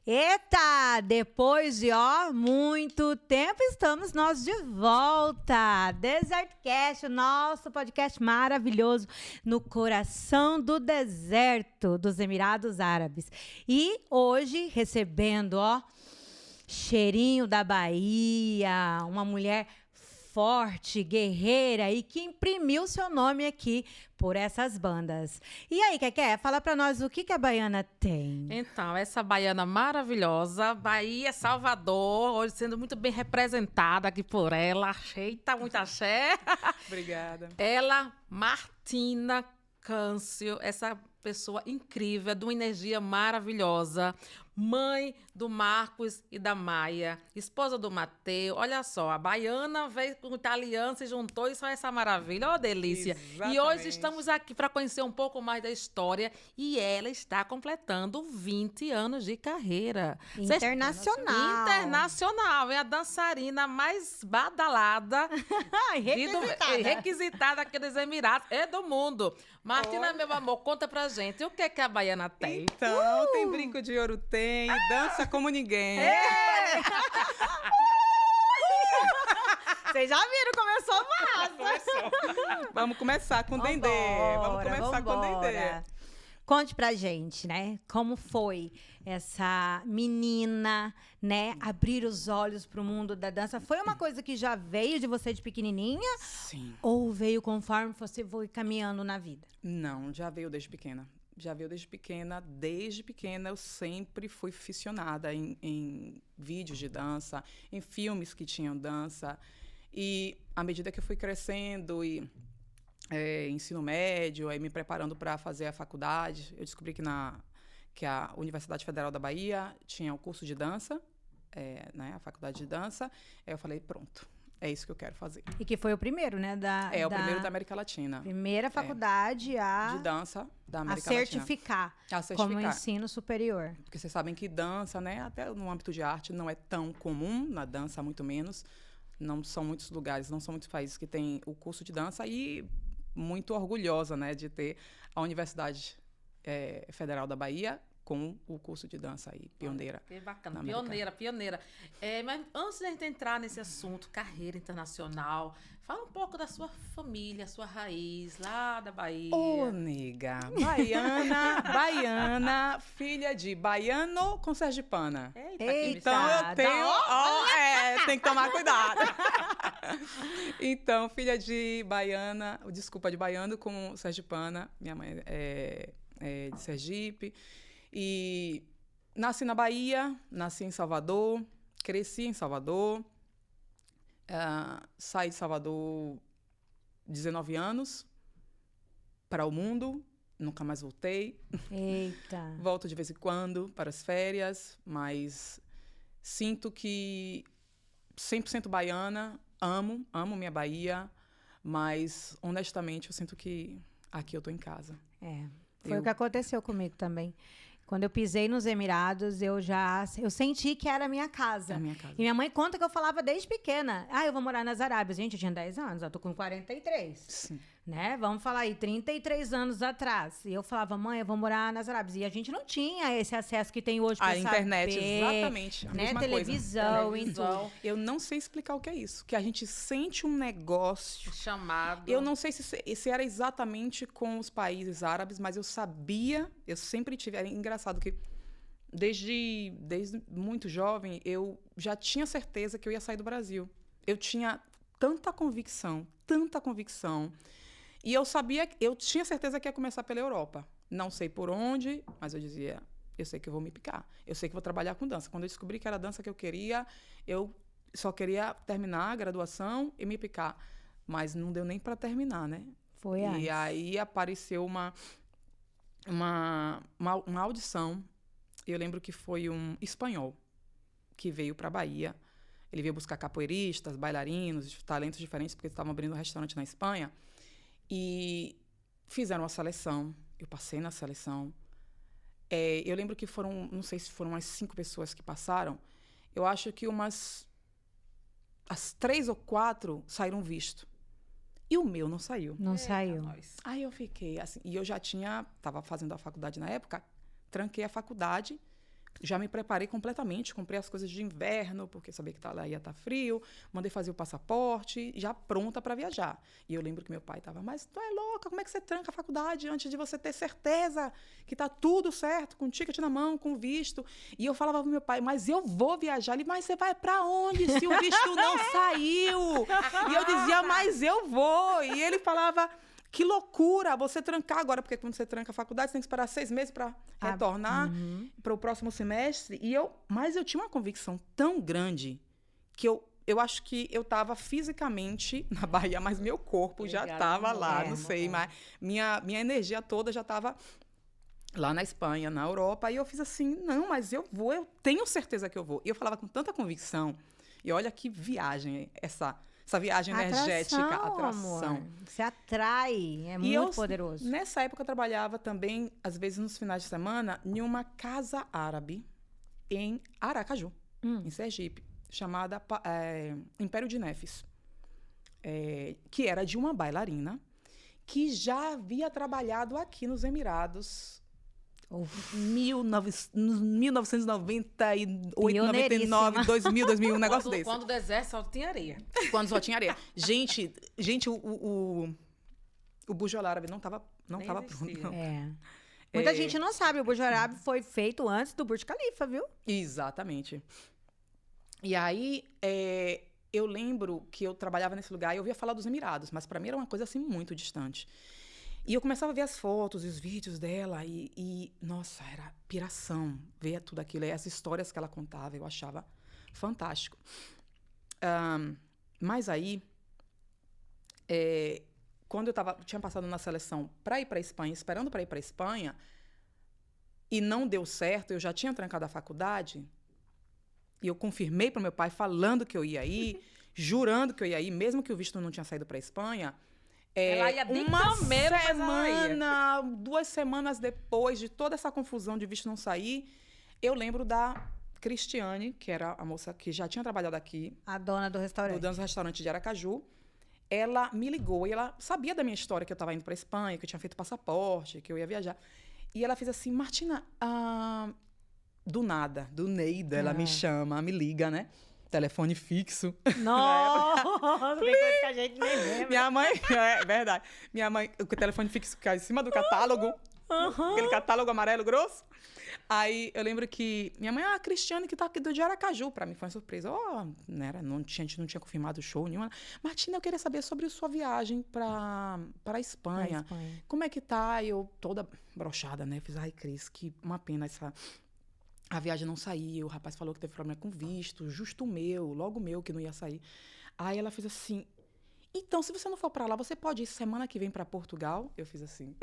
Eita, depois de muito tempo, estamos nós de volta. Desertcast, o nosso podcast maravilhoso no coração do deserto dos Emirados Árabes. E hoje recebendo, cheirinho da Bahia, uma mulher forte, guerreira e que imprimiu seu nome aqui por essas bandas. E aí, Keké, fala pra nós o que a baiana tem. Então, essa baiana maravilhosa, Bahia, Salvador, hoje sendo muito bem representada aqui por ela. Eita, muito axé. Obrigada. Ela, Martina Câncio, essa pessoa incrível, de uma energia maravilhosa, mãe do Marcos e da Maia, esposa do Mateu. Olha só, a baiana veio com o italiano, se juntou e só essa maravilha. Oh, delícia! Exatamente. E hoje estamos aqui para conhecer um pouco mais da história e ela está completando 20 anos de carreira. Internacional. Internacional, é a dançarina mais badalada requisitada aqui dos Emirados e do mundo. Martina, meu amor, conta pra gente, o que é que a baiana tem? Então, tem brinco de ouro, tem, dança como ninguém. Vocês já viram, começou massa. Vamos começar com o Dendê. Vamos começar com o Dendê. Conte pra gente, né? Como foi essa menina, né? Abrir os olhos pro mundo da dança. Foi uma coisa que já veio de você de pequenininha? Sim. Ou veio conforme você foi caminhando na vida? Não, já veio desde pequena. Já veio desde pequena. Desde pequena eu sempre fui aficionada em vídeos de dança, em filmes que tinham dança. E à medida que eu fui crescendo e ensino médio, aí me preparando para fazer a faculdade, eu descobri que a Universidade Federal da Bahia tinha o curso de dança, né, a faculdade de dança. Aí eu falei, pronto, é isso que eu quero fazer. E que foi o primeiro, né? O primeiro da América Latina. Primeira faculdade de dança da América Latina. A certificar como ensino superior. Porque vocês sabem que dança, né, até no âmbito de arte, não é tão comum, na dança muito menos. Não são muitos lugares, não são muitos países que têm o curso de dança e muito orgulhosa, né, de ter a Universidade Federal da Bahia com o curso de dança aí, pioneira. Que bacana, pioneira. Mas antes de a gente entrar nesse assunto, carreira internacional, fala um pouco da sua família, sua raiz, lá da Bahia. Ô, nega, baiana, filha de baiano com sergipana. Eita, então eu tenho, tem que tomar cuidado. Então, filha de baiano com sergipana. Minha mãe é de Sergipe. E nasci na Bahia, nasci em Salvador, cresci em Salvador, saí de Salvador 19 anos para o mundo, nunca mais voltei. Eita. Volto de vez em quando para as férias, mas sinto que 100% baiana, amo minha Bahia, mas honestamente eu sinto que aqui eu tô em casa. Foi o que aconteceu comigo também. Quando eu pisei nos Emirados, eu senti que era a minha casa. É a minha casa. E minha mãe conta que eu falava desde pequena. Eu vou morar nas Arábias. Gente, eu tinha 10 anos, eu tô com 43. Sim. Né? Vamos falar aí, 33 anos atrás. E eu falava, mãe, eu vou morar nas Arábias. E a gente não tinha esse acesso que tem hoje pra a internet, saber, exatamente. A mesma televisão coisa. e tudo. Eu não sei explicar o que é isso. Que a gente sente um negócio Chamado. Eu não sei se era exatamente com os países árabes, mas eu sempre tive. É engraçado que desde muito jovem eu já tinha certeza que eu ia sair do Brasil. Eu tinha tanta convicção. E eu tinha certeza que ia começar pela Europa. Não sei por onde, mas eu dizia, eu sei que eu vou me picar. Eu sei que vou trabalhar com dança. Quando eu descobri que era a dança que eu queria, eu só queria terminar a graduação e me picar. Mas não deu nem para terminar, né? Foi antes. E aí apareceu uma audição. Eu lembro que foi um espanhol que veio para a Bahia. Ele veio buscar capoeiristas, bailarinos, talentos diferentes, porque eles estavam abrindo um restaurante na Espanha. E fizeram uma seleção. Eu passei na seleção. Eu lembro que não sei se foram umas 5 pessoas que passaram. Eu acho que as 3 ou 4 saíram visto. E o meu não saiu. Não saiu. Aí eu fiquei assim. E eu já estava fazendo a faculdade na época, tranquei a faculdade já me preparei completamente, comprei as coisas de inverno, porque sabia que lá ia estar frio, mandei fazer o passaporte, já pronta para viajar. E eu lembro que meu pai estava, mas tu é louca, como é que você tranca a faculdade antes de você ter certeza que está tudo certo, com o ticket na mão, com o visto? E eu falava pro meu pai, mas eu vou viajar. Ele, mas você vai para onde se o visto não saiu? E eu dizia, mas eu vou. E ele falava... Que loucura você trancar agora, porque quando você tranca a faculdade, você tem que esperar 6 meses para retornar para o próximo semestre. Mas eu tinha uma convicção tão grande que eu acho que eu estava fisicamente na Bahia, mas meu corpo já estava lá, não sei, mas minha energia toda já estava lá na Espanha, na Europa. E eu fiz assim, não, mas eu vou, eu tenho certeza que eu vou. E eu falava com tanta convicção. E olha que viagem essa viagem energética, atração. Amor. Você atrai, é muito poderoso. Nessa época eu trabalhava também, às vezes nos finais de semana, em uma casa árabe em Aracaju, em Sergipe, chamada Império de Nefes, que era de uma bailarina que já havia trabalhado aqui nos Emirados. 1998, 99, 2000, 2001, um negócio desse. Quando o deserto só tinha areia. Quando só tinha areia. Gente, o Burj Al Arab não tava pronto. Não. Muita gente não sabe, o Burj Al Arab foi feito antes do Burj Khalifa, viu? Exatamente. E aí, eu lembro que eu trabalhava nesse lugar e eu ouvia falar dos Emirados, mas para mim era uma coisa assim muito distante. E eu começava a ver as fotos e os vídeos dela e nossa, era piração ver tudo aquilo. E as histórias que ela contava, eu achava fantástico. Mas aí, quando eu tinha passado na seleção para ir para a Espanha, esperando para ir para a Espanha, e não deu certo, eu já tinha trancado a faculdade, e eu confirmei para o meu pai falando que eu ia ir, jurando que eu ia ir, mesmo que o visto não tinha saído para a Espanha. Ela ia uma semana, 2 semanas depois de toda essa confusão de visto não sair, eu lembro da Cristiane, que era a moça que já tinha trabalhado aqui. A dona do restaurante. Do restaurante de Aracaju. Ela me ligou e ela sabia da minha história, que eu estava indo para a Espanha, que eu tinha feito passaporte, que eu ia viajar. E ela fez assim, Martina, do nada, do Neida, ela me chama, me liga, né? Telefone fixo. Nossa, tem coisa que a gente nem lembra. Minha mãe, verdade. Minha mãe, o telefone fixo caiu em cima do catálogo, aquele catálogo amarelo grosso. Aí eu lembro que minha mãe, a Cristiane, que tá aqui do Aracaju, pra mim foi uma surpresa. A gente não tinha confirmado o show nenhum. Martina, eu queria saber sobre a sua viagem pra Espanha. Como é que tá? Eu toda broxada, né? Fiz, ai, Cris, que uma pena a viagem não saía, o rapaz falou que teve problema com visto, justo o meu, logo o meu, que não ia sair. Aí ela fez assim, então, se você não for pra lá, você pode ir semana que vem pra Portugal? Eu fiz assim,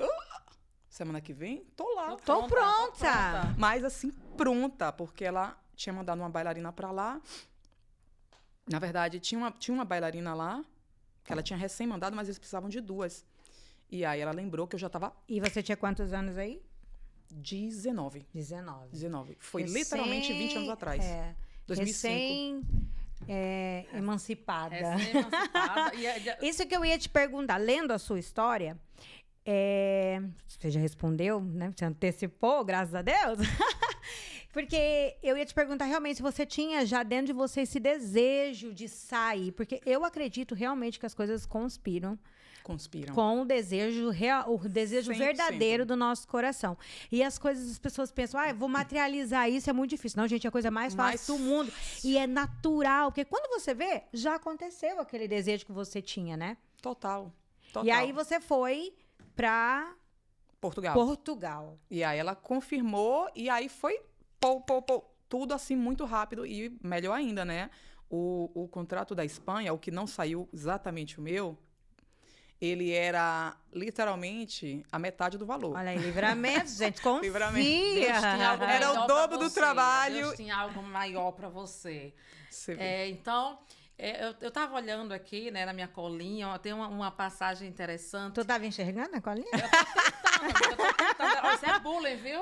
semana que vem? Tô lá. Tô pronta. Mas assim, pronta, porque ela tinha mandado uma bailarina pra lá. Na verdade, tinha uma bailarina lá, que ela tinha recém-mandado, mas eles precisavam de 2. E aí ela lembrou que eu já tava... E você tinha quantos anos aí? 19. Foi literalmente 20 anos atrás. 2005. Emancipada. Recém-emancipada. Isso que eu ia te perguntar. Lendo a sua história, você já respondeu, né? Você antecipou, graças a Deus. Porque eu ia te perguntar realmente se você tinha já dentro de você esse desejo de sair. Porque eu acredito realmente que as coisas conspiram com o desejo real, o desejo 100%. Verdadeiro do nosso coração. E as pessoas pensam, vou materializar isso, é muito difícil. Não, gente, é a coisa mais fácil do mundo. E é natural, porque quando você vê, já aconteceu aquele desejo que você tinha, né? Total. E aí você foi pra Portugal. E aí ela confirmou, e aí foi tudo assim muito rápido. E melhor ainda, né? O contrato da Espanha, o que não saiu exatamente o meu, ele era literalmente a metade do valor. Olha aí, livramento, gente, confia. Era o dobro do trabalho. Deus tinha algo maior para você. Então, Eu tava olhando aqui, né, na minha colinha, ó, tem uma passagem interessante. Tu tava enxergando a colinha? Eu tô tentando. Ó, isso é bullying, viu?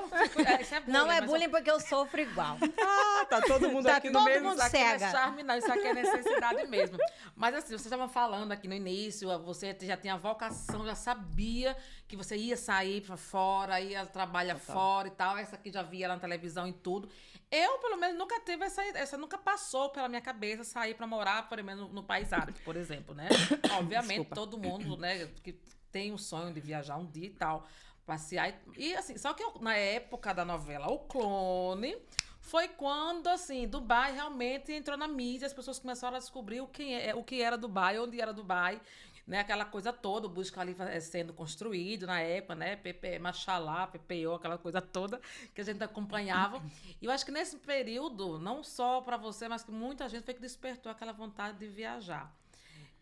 Isso é bullying, Não é mas bullying porque eu sofro igual. Ah, tá todo mundo Tá aqui no todo mesmo. mundo Isso aqui não é cega. charme, não. Isso aqui é necessidade mesmo. Mas assim, vocês estavam falando aqui no início, você já tinha vocação, já sabia que você ia sair pra fora, ia trabalhar fora e tal. Essa aqui já via na televisão e tudo. Eu, pelo menos, nunca tive essa nunca passou pela minha cabeça sair pra morar, pelo menos, no país árabe, por exemplo, né? Obviamente, Desculpa. todo mundo, né, que tem o sonho de viajar um dia e tal, passear. E assim, só que na época da novela O Clone, foi quando, assim, Dubai realmente entrou na mídia, as pessoas começaram a descobrir o que era Dubai, onde era Dubai, né? Aquela coisa toda, o Burj Khalifa sendo construído na época, né? Mashallah, PPO, aquela coisa toda que a gente acompanhava. E eu acho que nesse período, não só para você, mas que muita gente foi que despertou aquela vontade de viajar.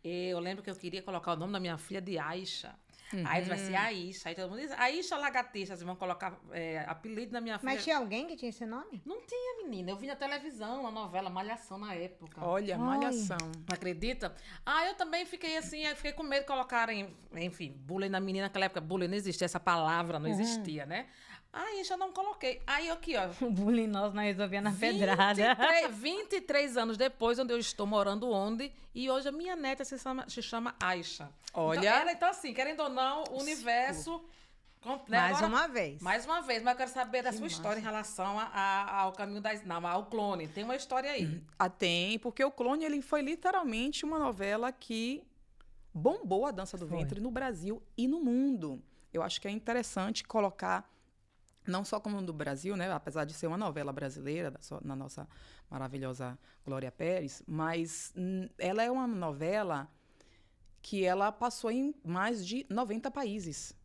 Eu lembro que eu queria colocar o nome da minha filha de Aisha. Aí vai ser Aisha. Aí todo mundo diz, Aisha Lagartixa, vocês vão colocar apelido na minha filha. Mas tinha alguém que tinha esse nome? Não tinha, menina. Eu vi na televisão, na novela Malhação na época. Olha, malhação. Não acredita? Eu também fiquei assim, eu fiquei com medo de colocarem, enfim, bullying na menina. Naquela época, bullying não existia, essa palavra não existia, né? Aí eu não coloquei. Aí aqui, ó. O bullying nós resolvia na pedrada. 23 anos depois, onde eu estou morando onde, e hoje a minha neta se chama Aisha. Olha. Então, assim, querendo ou não, o universo... Né, Mais agora, uma vez. mais uma vez, mas eu quero saber da sua história em relação ao caminho ao Clone. Tem uma história aí. Tem, porque o Clone ele foi literalmente uma novela que bombou a dança do ventre no Brasil e no mundo. Eu acho que é interessante colocar, não só como no Brasil, né, apesar de ser uma novela brasileira, na nossa maravilhosa Glória Pérez, mas ela é uma novela que ela passou em mais de 90 países.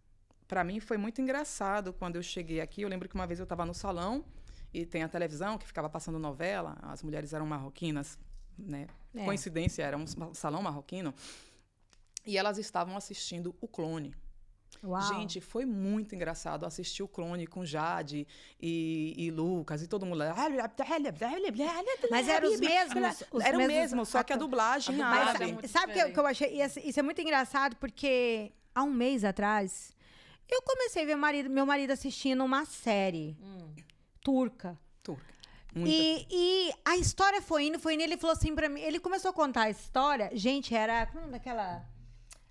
Para mim foi muito engraçado quando eu cheguei aqui. Eu lembro que uma vez eu estava no salão e tem a televisão que ficava passando novela. As mulheres eram marroquinas, né? Coincidência, era um salão marroquino. E elas estavam assistindo O Clone. Uau. Gente, foi muito engraçado assistir O Clone com Jade e Lucas e todo mundo lá. Mas eram os mesmos? Era o mesmo, só que a dublagem árabe. Mas sabe o que eu achei? Isso é muito engraçado porque há um mês atrás eu comecei a ver meu marido assistindo uma série turca. E a história foi indo, ele falou assim pra mim, ele começou a contar a história, gente, era daquela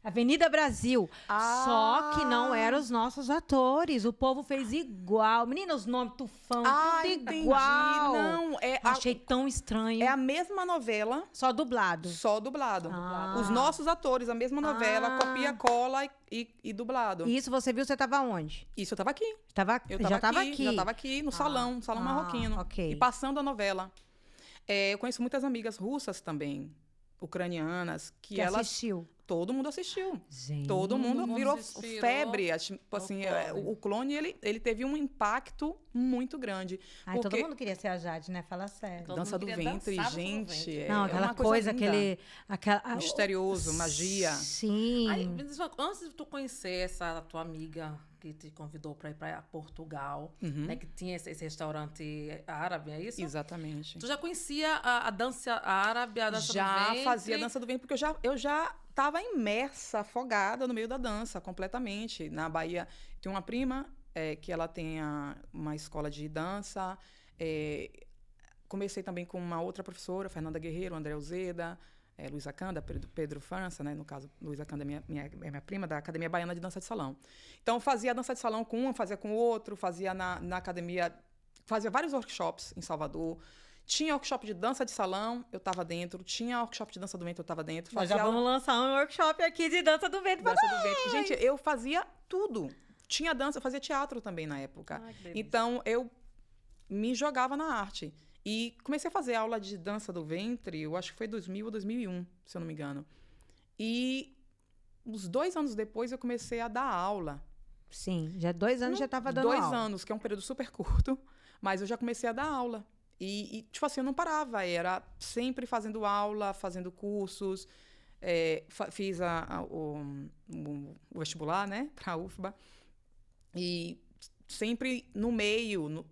Avenida Brasil, só que não eram os nossos atores, o povo fez igual, menina, os nomes Tufão, tudo entendi. igual. Não, achei tão estranho. É a mesma novela, só dublado. só dublado. Os nossos atores, a mesma novela, copia, cola e dublado. E isso você viu, você estava onde? Isso eu tava aqui. Eu já estava aqui. Já estava aqui no salão marroquino. Ok. E passando a novela. Eu conheço muitas amigas russas também, ucranianas, que elas... assistiu. Todo mundo assistiu. Gente. Todo mundo virou assistiu. febre. Tipo assim, o Clone, ele teve um impacto muito grande. Ai, todo mundo queria ser a Jade, né? Fala sério. Todo Dança mundo do queria ventre, dançar dança do gente. ventre. Não, aquela coisa, linda. aquela... Misterioso, magia. Sim. Aí, me diz antes de tu conhecer essa tua amiga que te convidou para ir para Portugal, né, que tinha esse restaurante árabe, é isso? Exatamente. Tu já conhecia a dança árabe, a dança do ventre? Já fazia dança do ventre, porque eu já estava imersa, afogada no meio da dança, completamente. Na Bahia, tem uma prima que ela tem uma escola de dança. Comecei também com uma outra professora, Fernanda Guerreiro, André Uzeda, Luísa Canda, Pedro França, né? No caso, Luísa Canda é minha prima, da Academia Baiana de Dança de Salão. Então, fazia dança de salão com um, fazia com o outro, fazia na academia, fazia vários workshops em Salvador. Tinha workshop de dança de salão, eu estava dentro. Tinha workshop de dança do ventre, eu estava dentro. Nós já vamos lançar um workshop aqui de dança do ventre. Dança do ventre. Gente, eu fazia tudo. Tinha dança, eu fazia teatro também na época. Então, eu me jogava na arte. E comecei a fazer aula de dança do ventre, eu acho que foi 2000 ou 2001, se eu não me engano. E uns 2 anos depois eu comecei a dar aula. Sim, já 2 anos já estava dando aula. 2 anos, que é um período super curto, mas eu já comecei a dar aula. E tipo assim, eu não parava, era sempre fazendo aula, fazendo cursos. Fiz o vestibular, né, para a UFBA. E sempre no meio...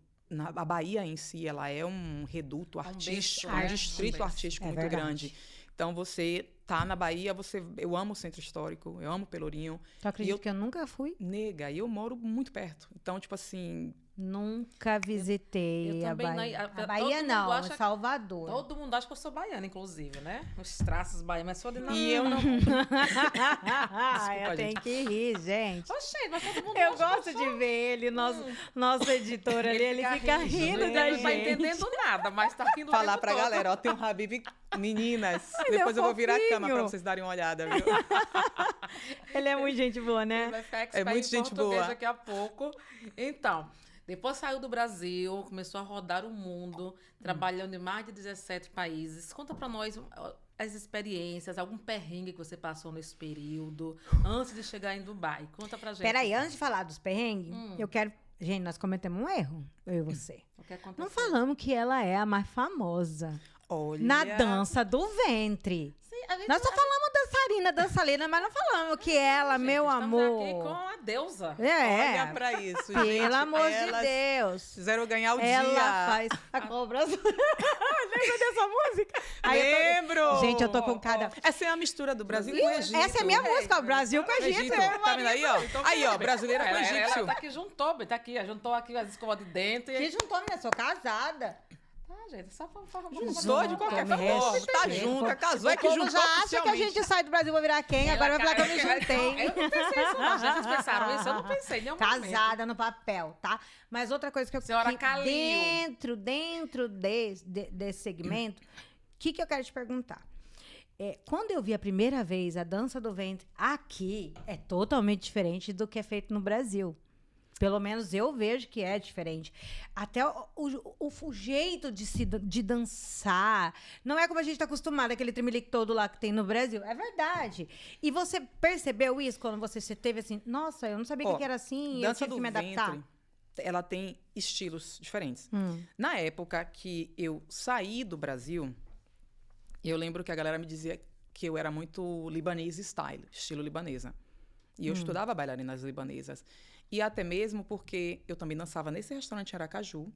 A Bahia em si, ela é um reduto artístico, berço, né? um distrito artístico muito grande. Então, você tá na Bahia, eu amo o Centro Histórico, eu amo Pelourinho. Tu acredita que eu nunca fui? Nega, e eu moro muito perto. Então, tipo assim... Nunca visitei eu a também não- Bahia. todo A Bahia mundo não, acha- Salvador. Todo mundo acha que eu sou baiana, inclusive, né? Os traços baianos, mas sou de não. E eu não... Eu tenho que rir, gente. Oxê, mas todo mundo Eu acha que gosto de ver ele, nosso editor ali, ele fica rindo ele da não tá gente. entendendo nada, mas tá rindo o Falar tempo pra todo. galera, ó, tem um Habib, meninas. Ele é Depois eu vou virar a fofinho. cama pra vocês darem uma olhada, viu? Ele é muito gente boa, Ele né? vai ficar expert muito em gente português boa. daqui a pouco. Então, depois saiu do Brasil, começou a rodar o mundo, trabalhando em mais de 17 países. Conta pra nós as experiências, algum perrengue que você passou nesse período, antes de chegar em Dubai. Conta pra gente. Peraí, antes de falar dos perrengues, eu quero... Gente, nós cometemos um erro, eu e você. O que aconteceu? Não falamos que ela é a mais famosa Olha... na dança do ventre. Sim, a gente Nós só falamos dançarina, mas não falamos que ela, gente, meu estamos amor... aqui com a deusa. É, Olha pra isso, gente. pelo amor de Elas Deus. fizeram ganhar o Ela dia. faz a cobra azul. Lembra dessa música? Aí eu Lembro! Gente, eu tô com cada... Essa é a mistura do Brasil com o Egito. Essa é a minha música, o Brasil com o Egito. Egito. é Tá vendo aí, ó? Então, Aí, ó, bem. brasileira com Ela egípcio. tá aqui, juntou aqui as escovas de dente. Que juntou, né? Sou casada. Tá, gente, só pra Juntou de qualquer forma. Tá junta, casou, é que O povo juntou já acha que a oficialmente. gente sai do Brasil pra virar quem, agora vai falar que eu me juntei. Eu não pensei isso, não. Vocês pensaram isso? Eu não pensei em nenhum momento. Casada no papel, tá? Mas outra coisa que eu... Senhora que Calil. dentro desse segmento, o que eu quero te perguntar? Quando eu vi a primeira vez a dança do ventre aqui, é totalmente diferente do que é feito no Brasil. Pelo menos eu vejo que é diferente. Até o jeito de dançar. Não é como a gente está acostumado, aquele tremelique todo lá que tem no Brasil. É verdade. E você percebeu isso quando você teve assim, nossa, eu não sabia Ó, que era assim, eu Dança tive do que me adaptar. ventre, ela tem estilos diferentes. Na época que eu saí do Brasil, eu lembro que a galera me dizia que eu era muito libanês style, estilo libanesa. E eu estudava bailarinas libanesas. E até mesmo porque eu também dançava nesse restaurante em Aracaju,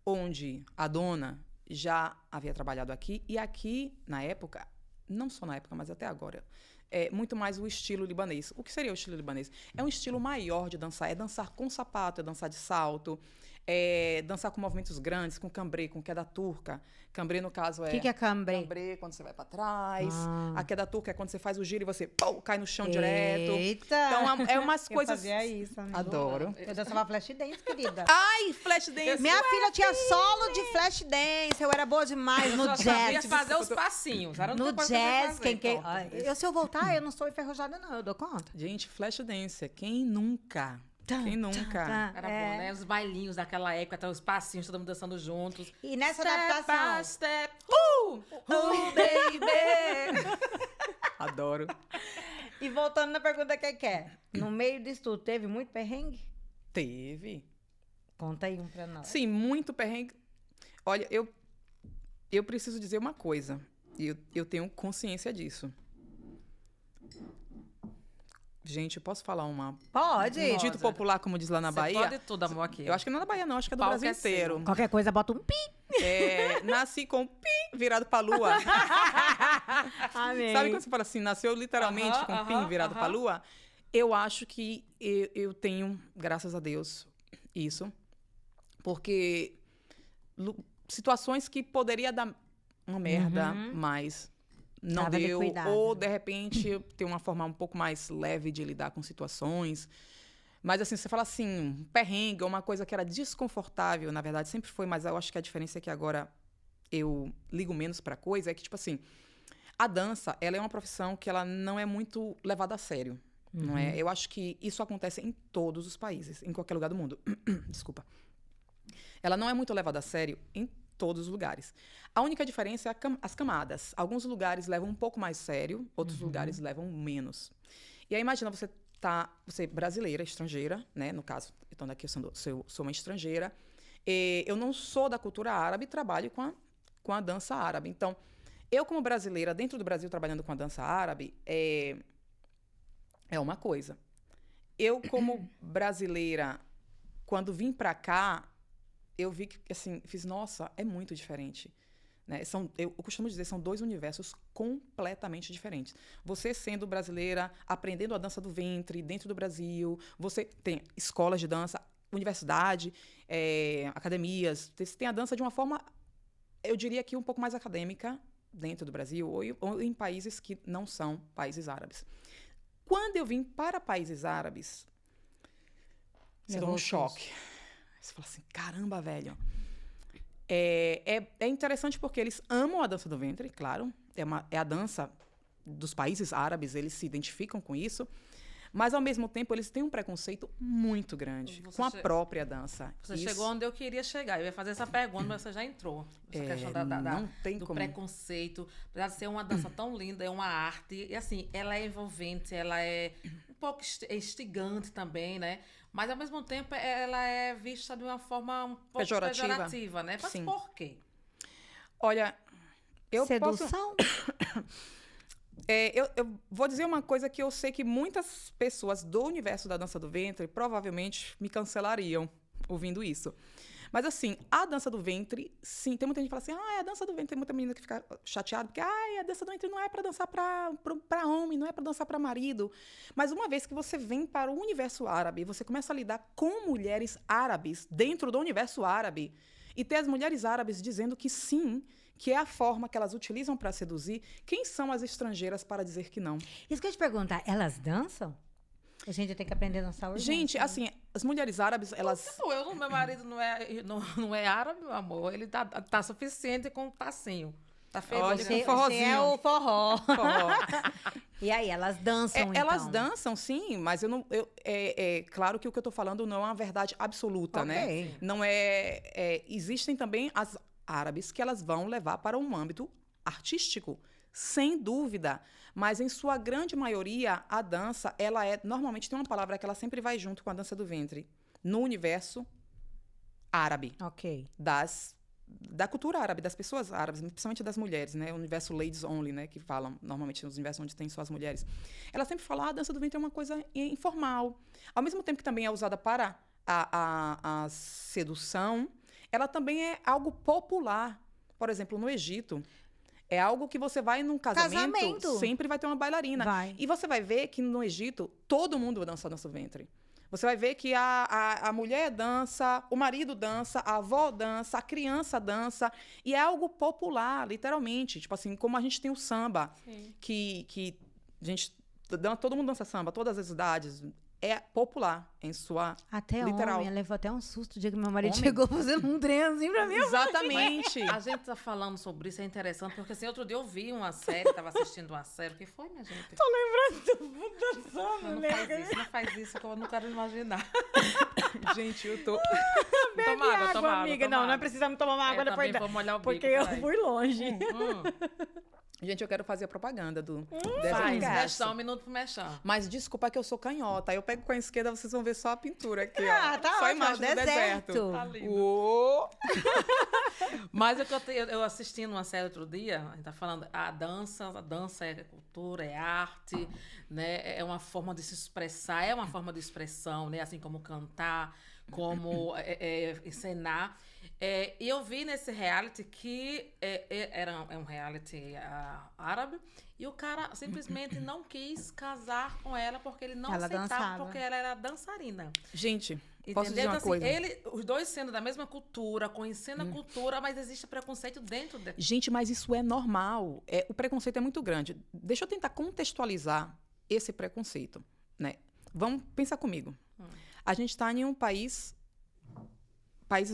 onde a dona já havia trabalhado aqui. E aqui, na época, não só na época, mas até agora, é muito mais o estilo libanês. O que seria o estilo libanês? É um estilo maior de dançar. É dançar com sapato, é dançar de salto, é dançar com movimentos grandes, com cambré, com queda turca. Cambré, no caso, O que é cambré? cambré quando você vai para trás. A queda turca é quando você faz o giro e você cai no chão direto. Eita! Então, é umas Eu coisas... fazia isso, amiga. Adoro. Eu dançava flash dance, querida. Ai, flash dance. Minha filha tinha solo de flash dance, eu era boa demais no Eu só sabia jazz. fazer os passinhos. Era a única No coisa que eu sabia jazz, fazer. se eu voltar, eu não sou enferrujada, não, eu dou conta. Gente, flash dance, quem nunca? Quem nunca? Era bom, né? Os bailinhos daquela época, até os passinhos, todo mundo dançando juntos. E nessa Step adaptação, by step. Baby! Adoro. e voltando na pergunta que quer, no meio disso tudo, teve muito perrengue? Teve. Conta aí um pra nós. Sim, muito perrengue. Olha, eu preciso dizer uma coisa. E eu tenho consciência disso. Gente, eu posso falar um Pode. dito popular, como diz lá na Você Bahia? pode tudo, amor, aqui. Eu acho que não é na Bahia, não. Acho que é do Palco Brasil é seu. inteiro. Qualquer coisa, bota um pi. Nasci com pi virado pra lua. Amém. Sabe quando você fala assim, nasceu literalmente Aham, com aham, pin virado pra aham. lua? Eu acho que eu tenho, graças a Deus, isso. Porque situações que poderia dar uma merda, mas não Tava ali deu. cuidado. Ou, de repente, ter uma forma um pouco mais leve de lidar com situações. Mas, assim, você fala assim, um perrengue, uma coisa que era desconfortável, na verdade, sempre foi, mas eu acho que a diferença é que agora eu ligo menos pra coisa, é que, tipo assim, a dança, ela é uma profissão que ela não é muito levada a sério, não é? Eu acho que isso acontece em todos os países, em qualquer lugar do mundo. Desculpa. Ela não é muito levada a sério em todos os lugares. A única diferença é as camadas. Alguns lugares levam um pouco mais sério, outros lugares levam menos. E aí, imagina, você é brasileira, estrangeira, né? No caso, então daqui eu sou uma estrangeira. Eu não sou da cultura árabe, trabalho com a dança árabe. Então, eu como brasileira, dentro do Brasil, trabalhando com a dança árabe, é uma coisa. Eu como brasileira, quando vim pra cá, eu vi que, assim, fiz, nossa, é muito diferente. né? Eu costumo dizer, são 2 universos completamente diferentes. Você sendo brasileira, aprendendo a dança do ventre dentro do Brasil, você tem escolas de dança, universidade, academias, você tem a dança de uma forma, eu diria que um pouco mais acadêmica dentro do Brasil ou em países que não são países árabes. Quando eu vim para países árabes, você dá um choque. Você fala assim, caramba, velho. É interessante porque eles amam a dança do ventre, claro. É a dança dos países árabes, eles se identificam com isso. Mas, ao mesmo tempo, eles têm um preconceito muito grande com a própria dança. Você chegou onde eu queria chegar. Eu ia fazer essa pergunta, mas você já entrou. Essa questão não tem do como. preconceito. Apesar de ser uma dança tão linda, é uma arte. E, assim, ela é envolvente, ela é um pouco instigante também, né? Mas, ao mesmo tempo, ela é vista de uma forma um pouco pejorativa, né? Mas por quê? Olha, eu Sedução? Eu vou dizer uma coisa que eu sei que muitas pessoas do universo da dança do ventre provavelmente me cancelariam ouvindo isso. Mas, assim, a dança do ventre, sim, tem muita gente que fala assim, a dança do ventre, tem muita menina que fica chateada, porque a dança do ventre não é para dançar para homem, não é para dançar para marido. Mas uma vez que você vem para o universo árabe, você começa a lidar com mulheres árabes dentro do universo árabe, e ter as mulheres árabes dizendo que sim, que é a forma que elas utilizam para seduzir, quem são as estrangeiras para dizer que não? Isso que eu ia te perguntar, elas dançam? A gente tem que aprender a dançar urgente. Gente, assim, as mulheres árabes, elas... Meu marido não é árabe, meu amor. Ele tá suficiente com o passinho. Tá feliz. Olha, Você, com forrozinho. você é o forró. Forró. E aí, elas dançam, então? Elas dançam, sim, mas claro que o que eu tô falando não é uma verdade absoluta, né? Não existem também as árabes que elas vão levar para um âmbito artístico, sem dúvida. Mas, em sua grande maioria, a dança, normalmente tem uma palavra que ela sempre vai junto com a dança do ventre, no universo árabe. Ok. Da cultura árabe, das pessoas árabes, principalmente das mulheres, né? O universo ladies only, né? Que falam, normalmente, nos universos onde tem só as mulheres. Ela sempre fala, a dança do ventre é uma coisa informal. Ao mesmo tempo que também é usada para a sedução, ela também é algo popular. Por exemplo, no Egito, é algo que você vai num casamento, sempre vai ter uma bailarina. E você vai ver que no Egito, todo mundo dança a dança do ventre. Você vai ver que a mulher dança, o marido dança, a avó dança, a criança dança. E é algo popular, literalmente. Tipo assim, como a gente tem o samba, que todo mundo dança samba, todas as idades. É popular em sua até literal. Homem, levou até um susto o dia que meu marido chegou fazendo um trenzinho pra mim. Exatamente. A gente tá falando sobre isso, é interessante, porque assim, outro dia eu vi uma série, tava assistindo uma série. O que foi, minha gente? Tô lembrando dançando, não faz isso, que eu não quero imaginar. Gente, eu tô... Toma água, amiga. Não precisamos tomar uma água depois. Vou molhar o bico, porque eu fui longe. Gente, eu quero fazer a propaganda do Faz, mexão, um minuto pro mexão. Mas desculpa que eu sou canhota. Aí eu pego com a esquerda, vocês vão ver só a pintura aqui, ó. Tá só a ótimo, imagem do deserto. Tá lindo. Uou. Mas eu assisti numa série outro dia, a gente tá falando, a dança é cultura, é arte, né? É uma forma de se expressar, é uma forma de expressão, né? Assim como cantar, como encenar. E eu vi nesse reality que é um reality árabe, e o cara simplesmente não quis casar com ela porque ele não aceitava, porque ela era dançarina. Gente, entendeu? posso dizer uma assim, coisa? Os dois sendo da mesma cultura, conhecendo a cultura, mas existe preconceito dentro dele. Gente, mas isso é normal. O preconceito é muito grande. Deixa eu tentar contextualizar esse preconceito, né? Vamos pensar comigo. A gente está em um países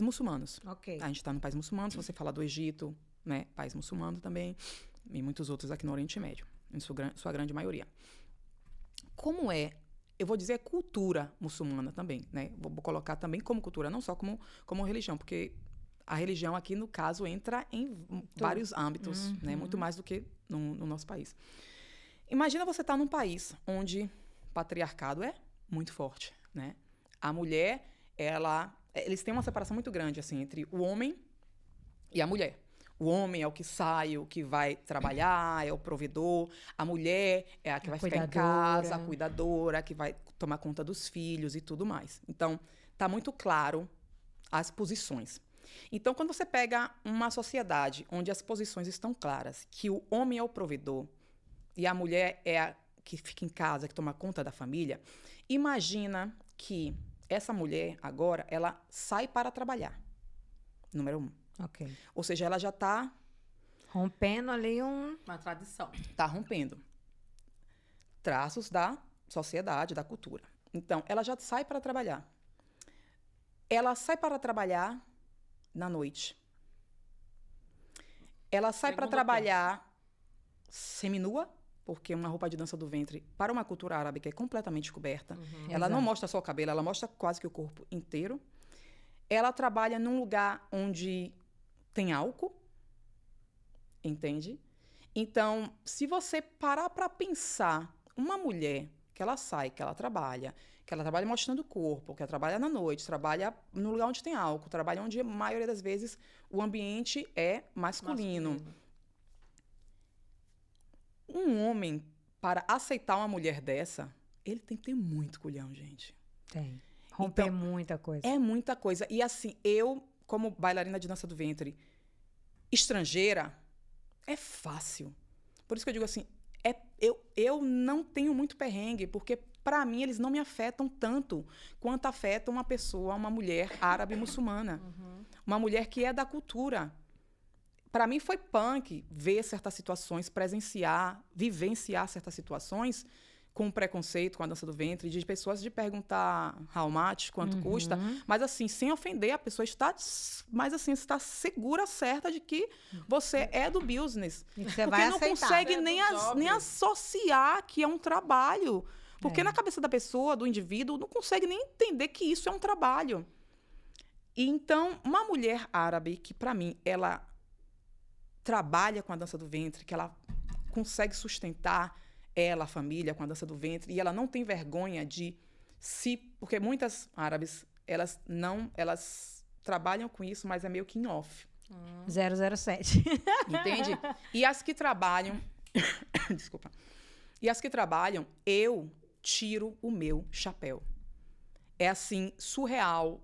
muçulmanos. Ok. A gente está num país muçulmano, se você falar do Egito, né? País muçulmano também, e muitos outros aqui no Oriente Médio, em sua grande maioria. Como eu vou dizer cultura muçulmana também, né? Vou colocar também como cultura, não só como religião, porque a religião aqui, no caso, entra em vários âmbitos, né? Muito mais do que no nosso país. Imagina você estar num país onde o patriarcado é muito forte, né? A mulher, eles têm uma separação muito grande, assim, entre o homem e a mulher. O homem é o que sai, o que vai trabalhar, é o provedor. A mulher é a que vai ficar em casa, a cuidadora, que vai tomar conta dos filhos e tudo mais. Então, tá muito claro as posições. Então, quando você pega uma sociedade onde as posições estão claras, que o homem é o provedor e a mulher é a que fica em casa, que toma conta da família, imagina que essa mulher, agora, ela sai para trabalhar. Número 1. Ok. Ou seja, ela já está Rompendo ali Uma tradição. rompendo traços da sociedade, da cultura. Então, ela já sai para trabalhar. Ela sai para trabalhar na noite. Ela sai para Segundo trabalhar seminua, porque uma roupa de dança do ventre, para uma cultura árabe que é completamente coberta, ela não Exato. mostra só o cabelo, ela mostra quase que o corpo inteiro. Ela trabalha num lugar onde tem álcool, entende? Então, se você parar para pensar, uma mulher que ela sai, que ela trabalha mostrando o corpo, que ela trabalha na noite, trabalha no lugar onde tem álcool, trabalha onde, a maioria das vezes, o ambiente é masculino. Um homem, para aceitar uma mulher dessa, ele tem que ter muito culhão, gente. Tem. Romper Então, muita coisa. É muita coisa. E assim, eu, como bailarina de dança do ventre, estrangeira, é fácil. Por isso que eu digo assim, eu não tenho muito perrengue, porque, para mim, eles não me afetam tanto quanto afetam uma pessoa, uma mulher árabe muçulmana. Uma mulher que é da cultura. Para mim, foi punk ver certas situações, presenciar, vivenciar certas situações com preconceito com a dança do ventre, de pessoas de perguntar how much, quanto custa, mas assim, sem ofender, a pessoa está, mas assim, está segura, certa de que você é do business. E que você Porque vai não aceitar. consegue É do nem, job. nem associar que é um trabalho. Porque É. na cabeça da pessoa, do indivíduo, não consegue nem entender que isso é um trabalho. E então, uma mulher árabe que, para mim, ela trabalha com a dança do ventre, que ela consegue sustentar ela, a família, com a dança do ventre, e ela não tem vergonha de se... Porque muitas árabes, elas trabalham com isso, mas é meio que em off, 007. entende? E as que trabalham... Desculpa. E as que trabalham, eu tiro o meu chapéu. É assim, surreal.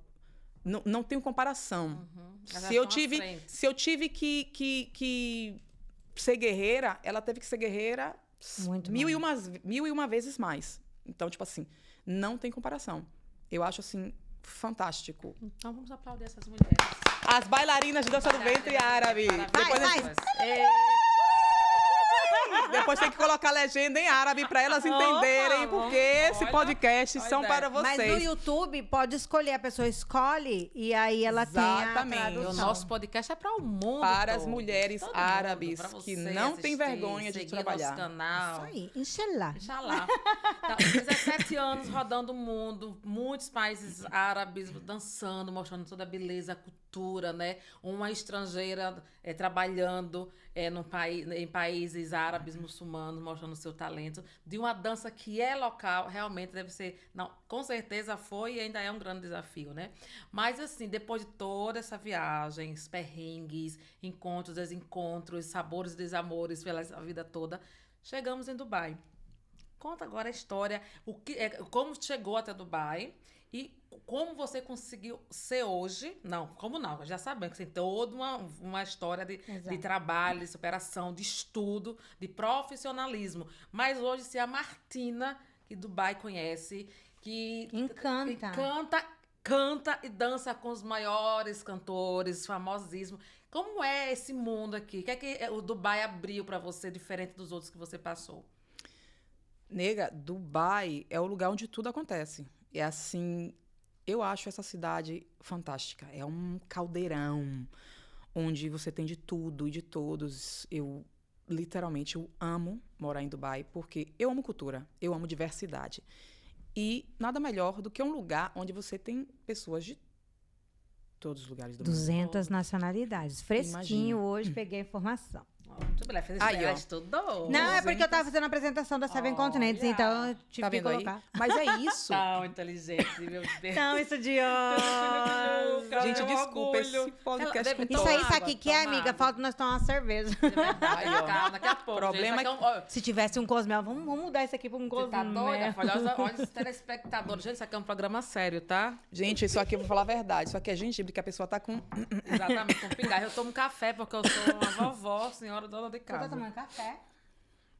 Não tenho comparação. Elas Se eu estão à tive, frente. se eu tive que ser guerreira, ela teve que ser guerreira Muito mil e uma vezes mais. Então, tipo assim, não tem comparação. Eu acho, assim, fantástico. Então vamos aplaudir essas mulheres. As bailarinas de dança do ventre árabe. Maravilhosas. Depois tem que colocar legenda em árabe para elas entenderem, porque esse olha, podcast olha são a para ideia. Mas no vocês. YouTube pode escolher, a pessoa escolhe e aí ela Exatamente. tem a E o tradução. nosso podcast é para o mundo Para as todo. mulheres Todo árabes mundo, pra que você não têm assistir, vergonha de seguir trabalhar. Nosso canal. Isso aí, inshallah. Inxalá. Tá, 17 anos rodando o mundo, muitos países árabes dançando, mostrando toda a beleza, a cultura, né? Uma estrangeira trabalhando em países árabes, muçulmanos, mostrando o seu talento, de uma dança que é local, realmente deve ser... Não, com certeza foi e ainda é um grande desafio, né? Mas, assim, depois de toda essa viagem, os perrengues, encontros, desencontros, sabores e desamores pela vida toda, chegamos em Dubai. Conta agora a história, como chegou até Dubai e como você conseguiu ser hoje. Não, como não? Já sabemos que tem toda uma história de Exato. trabalho, de superação, de estudo, de profissionalismo. Mas hoje, se a Martina, que Dubai conhece, que canta e dança com os maiores cantores, famosíssimos. Como é esse mundo aqui? O que é que o Dubai abriu para você, diferente dos outros que você passou? Nega, Dubai é o lugar onde tudo acontece. É assim, eu acho essa cidade fantástica. É um caldeirão onde você tem de tudo e de todos. Eu amo morar em Dubai porque eu amo cultura, eu amo diversidade. E nada melhor do que um lugar onde você tem pessoas de todos os lugares do mundo. 200 nacionalidades. Fresquinho Imagina. hoje, peguei a informação. Aí, ó. Estudou. Não, é porque eu tava fazendo a apresentação da Seven Continents, Olha. então eu tive Tá que vendo aí? colocar. Mas é isso. Tão inteligente, meu Deus. Não, estudioso. Gente, Meu desculpa, orgulho. esse podcast Ela deve com Isso tomar aí, todos. sabe o água, que que é, toma amiga? água. Falta nós tomar uma cerveja. É verdade. Aí, ó. Calma, daqui a pouco. Problema gente, é isso aqui ó, Se tivesse um cosmel, vamos mudar isso aqui pra um você cosmel. tá doida? Olha os telespectadores. Gente, isso aqui é um programa sério, tá? Gente, isso aqui eu vou falar a verdade. Isso aqui é gengibre que a pessoa tá com... Exatamente, com pigarro. Eu tomo café porque eu sou uma vovó, senhora dona de Você tá casa. tomando café?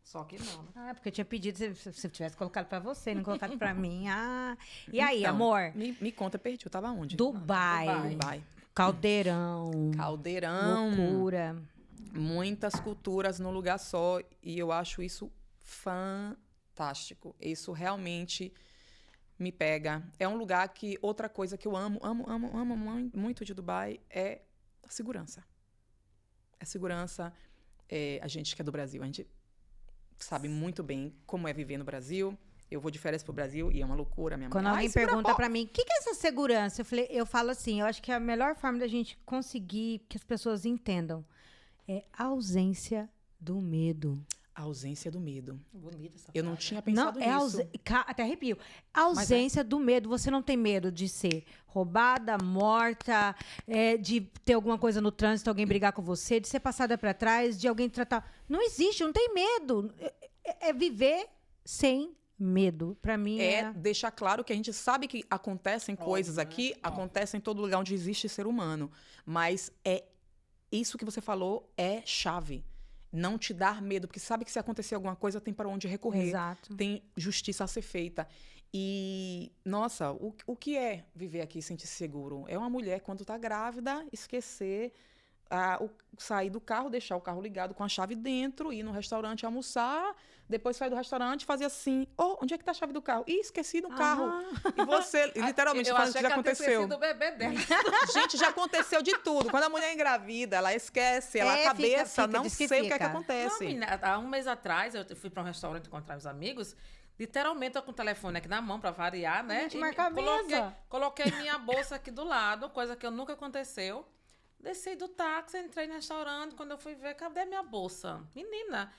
Só que não, né? Ah, porque eu tinha pedido se eu tivesse colocado pra você, não colocado pra mim. Ah. E aí, Então, amor? Me conta, perdi. Eu tava onde? Dubai. Dubai. Caldeirão. Caldeirão. Loucura. Muitas culturas num lugar só. E eu acho isso fantástico. Isso realmente me pega. É um lugar que... Outra coisa que eu amo muito de Dubai é a segurança. A segurança... a gente que é do Brasil, a gente sabe muito bem como é viver no Brasil. Eu vou de férias pro Brasil e é uma loucura. Minha Quando mãe, alguém segura a pergunta porta. pra mim, o que é essa segurança? Eu falo assim, eu acho que a melhor forma da gente conseguir que as pessoas entendam é a ausência do medo. A ausência do medo. Bonita essa Eu não frase. tinha Não, pensado é nisso. até arrepio. A ausência do medo. Você não tem medo de ser roubada, morta, de ter alguma coisa no trânsito, alguém brigar com você, de ser passada pra trás, de alguém tratar. Não existe, não tem medo. É viver sem medo. Pra mim É deixar claro que a gente sabe que acontecem coisas né? aqui, acontecem em todo lugar onde existe ser humano. Mas é isso que você falou é chave. Não te dar medo, porque sabe que se acontecer alguma coisa, tem para onde recorrer. Exato. Tem justiça a ser feita. E, nossa, o que é viver aqui e sentir-se seguro? É uma mulher, quando está grávida, esquecer, sair do carro, deixar o carro ligado com a chave dentro, ir no restaurante almoçar, depois sair do restaurante e fazer assim, onde é que está a chave do carro? Ih, esqueci no carro. E você, literalmente, eu falando achei que já ela tinha aconteceu. esquecido o bebê dela. Gente, já aconteceu de tudo. Quando a mulher é engravida, ela esquece, ela a cabeça, fica, não diz que sei o que é que fica. Não, acontece. menina, há um mês atrás, eu fui para um restaurante encontrar os amigos. Literalmente, eu com o telefone aqui na mão, para variar, né? Gente, marca a mesa. Coloquei minha bolsa aqui do lado, coisa que nunca aconteceu. Desci do táxi, entrei no restaurante. Quando eu fui ver, cadê minha bolsa? Menina,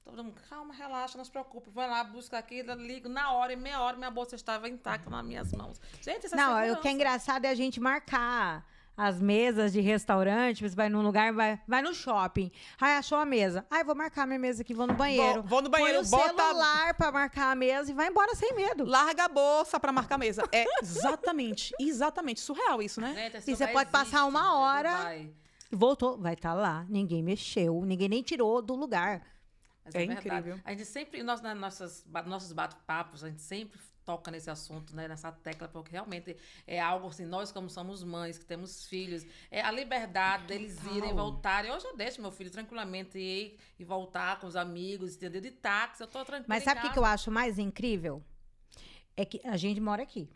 todo mundo, calma, relaxa, não se preocupe. Vai lá, busca aqui, ligo. Na hora, em meia hora, minha bolsa estava intacta nas minhas mãos. Gente, isso é Não, o segurança. que é engraçado é a gente marcar as mesas de restaurante. Você vai num lugar, vai no shopping. Aí achou a mesa. Aí vou marcar minha mesa aqui, vou no banheiro. Vou no banheiro, Põe o bota... celular pra marcar a mesa e vai embora sem medo. Larga a bolsa pra marcar a mesa. É exatamente surreal isso, né? Gente, esse E você lugar pode passar existe, uma hora. Dubai. Voltou, vai estar lá. Ninguém mexeu, ninguém nem tirou do lugar. Mas É verdade. incrível. A gente sempre, nossos bate-papos, a gente sempre toca nesse assunto, né, nessa tecla, porque realmente é algo assim, nós como somos mães, que temos filhos, é a liberdade deles irem e voltarem. Eu já deixo meu filho tranquilamente ir e voltar com os amigos, entendeu? De táxi, eu tô tranquila. Mas sabe o que eu acho mais incrível? É que a gente mora aqui,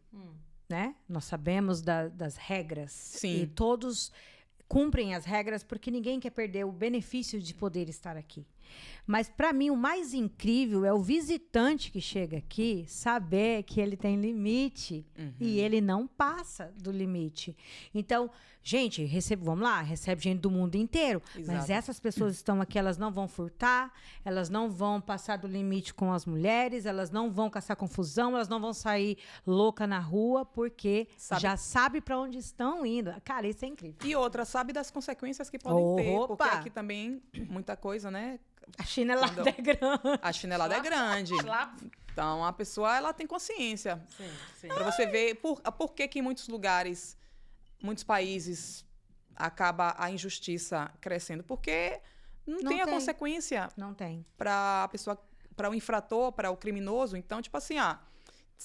né? Nós sabemos das regras. Sim. E todos cumprem as regras porque ninguém quer perder o benefício de poder estar aqui. Mas para mim o mais incrível é o visitante que chega aqui saber que ele tem limite e ele não passa do limite. Então, gente, vamos lá, recebe gente do mundo inteiro, mas Exato. essas pessoas estão aqui, elas não vão furtar, elas não vão passar do limite com as mulheres, elas não vão caçar confusão, elas não vão sair louca na rua porque já sabe para onde estão indo. Cara, isso é incrível. E outra, sabe das consequências que podem ter. Opa! Porque aqui também, muita coisa, né? A chinelada é grande. A chinelada é grande. Lá, Então, a pessoa, ela tem consciência. sim. Para você ver por que em muitos lugares, muitos países, acaba a injustiça crescendo. Porque não tem a consequência Não tem. para a pessoa, para o infrator, para o criminoso. Então, tipo assim,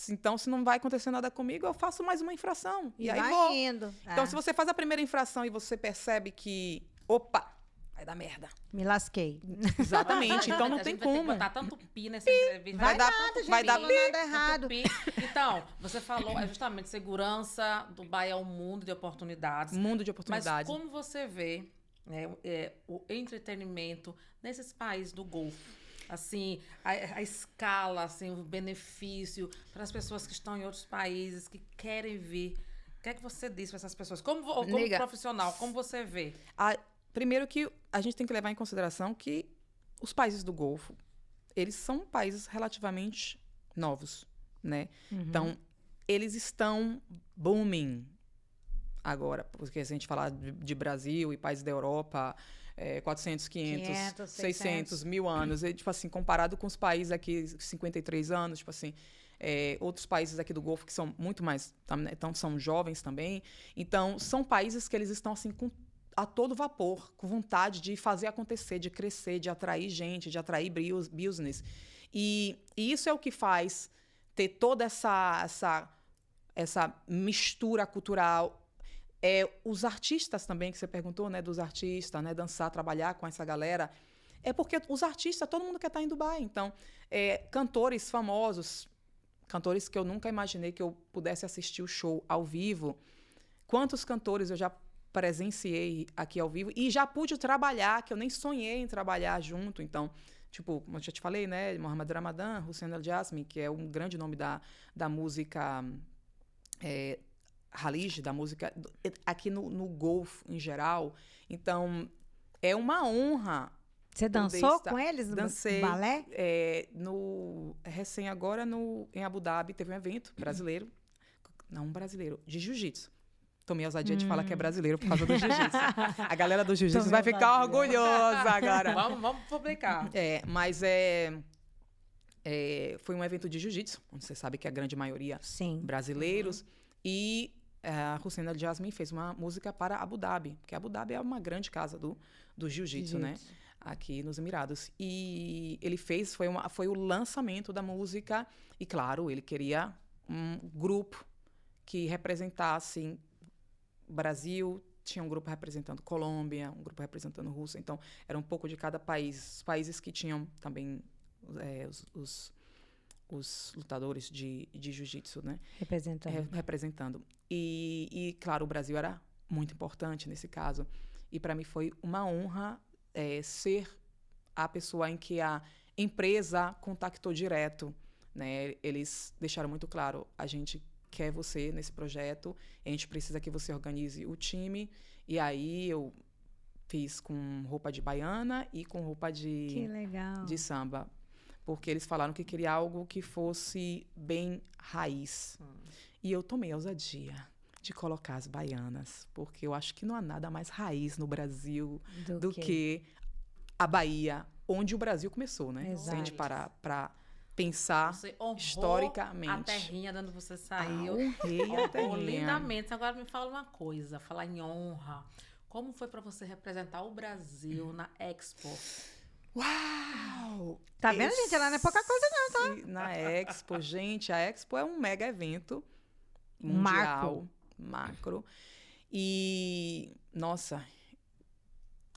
então se não vai acontecer nada comigo, eu faço mais uma infração. E aí vai vou. indo. Então, se você faz a primeira infração e você percebe que, opa, vai dar merda. Me lasquei. Exatamente, então não A tem gente vai ter que como. botar tanto pi nessa entrevista. Vai dar, gente, vai dar falou nada errado. Tanto pi. Então, você falou justamente segurança, Dubai é um mundo de oportunidades. mundo de Mas oportunidades. como você vê, né, o entretenimento nesses países do Golfo? Assim, a escala, assim, o benefício para as pessoas que estão em outros países, que querem vir. O que é que você diz para essas pessoas? Como Nega, profissional, como você vê? primeiro que a gente tem que levar em consideração que os países do Golfo, eles são países relativamente novos, né? Então, eles estão booming agora, porque se a gente falar de Brasil e países da Europa, 400, 500, 600, 1000 anos, tipo assim, comparado com os países aqui, 53 anos, tipo assim, outros países aqui do Golfo que são muito mais, então são jovens também. Então, são países que eles estão assim a todo vapor, com vontade de fazer acontecer, de crescer, de atrair gente, de atrair business. E isso é o que faz ter toda essa mistura cultural. Os artistas também, que você perguntou, né, dos artistas, né, dançar, trabalhar com essa galera, porque os artistas, todo mundo quer estar em Dubai. Então, cantores famosos, cantores que eu nunca imaginei que eu pudesse assistir o show ao vivo. Quantos cantores eu já presenciei aqui ao vivo e já pude trabalhar, que eu nem sonhei em trabalhar junto. Então, tipo, como eu já te falei, né, Mohamed Ramadan, Hussein El Jasmi, que é um grande nome da música Khalij, da música aqui no Golfo em geral. Então, é uma honra. Você dançou com eles? Dancei. Balé? Recém agora, em Abu Dhabi, teve um evento brasileiro. Não brasileiro, de jiu-jitsu. Tomei a ousadia de falar que é brasileiro por causa do jiu-jitsu. A galera do jiu-jitsu vai ficar orgulhosa agora. Vamos publicar. Mas foi um evento de jiu-jitsu, onde você sabe que a grande maioria brasileiros. E a Hussein El Jasmi fez uma música para Abu Dhabi, porque Abu Dhabi é uma grande casa do jiu-jitsu, né? Aqui nos Emirados. E ele fez, foi o lançamento da música. E, claro, ele queria um grupo que representasse Brasil, tinha um grupo representando Colômbia, um grupo representando Rússia. Então, era um pouco de cada país. Os países que tinham também os lutadores de jiu-jitsu, né? Representando. E, claro, o Brasil era muito importante nesse caso. E, para mim, foi uma honra ser a pessoa em que a empresa contactou direto, né? Eles deixaram muito claro, a gente quer você nesse projeto, a gente precisa que você organize o time. E aí eu fiz com roupa de baiana e com roupa de samba. Porque eles falaram que queria algo que fosse bem raiz. E eu tomei a ousadia de colocar as baianas, porque eu acho que não há nada mais raiz no Brasil do que a Bahia, onde o Brasil começou, né? Exato. Se a gente parar para pensar você honrou historicamente. A terrinha de onde você saiu. Honrei a terrinha. Lindamente. Agora me fala uma coisa, falar em honra. Como foi para você representar o Brasil na Expo? Uau! Tá vendo, gente? Ela não é pouca coisa não, tá? Na Expo, gente, a Expo é um mega evento mundial, macro. E, nossa,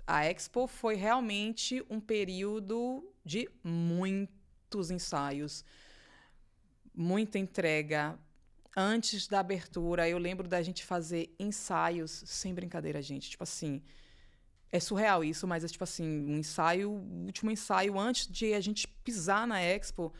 a Expo foi realmente um período de muitos ensaios, muita entrega. Antes da abertura, eu lembro da gente fazer ensaios, sem brincadeira, gente. Tipo assim, é surreal isso, mas é tipo assim, o último ensaio antes de a gente pisar na Expo,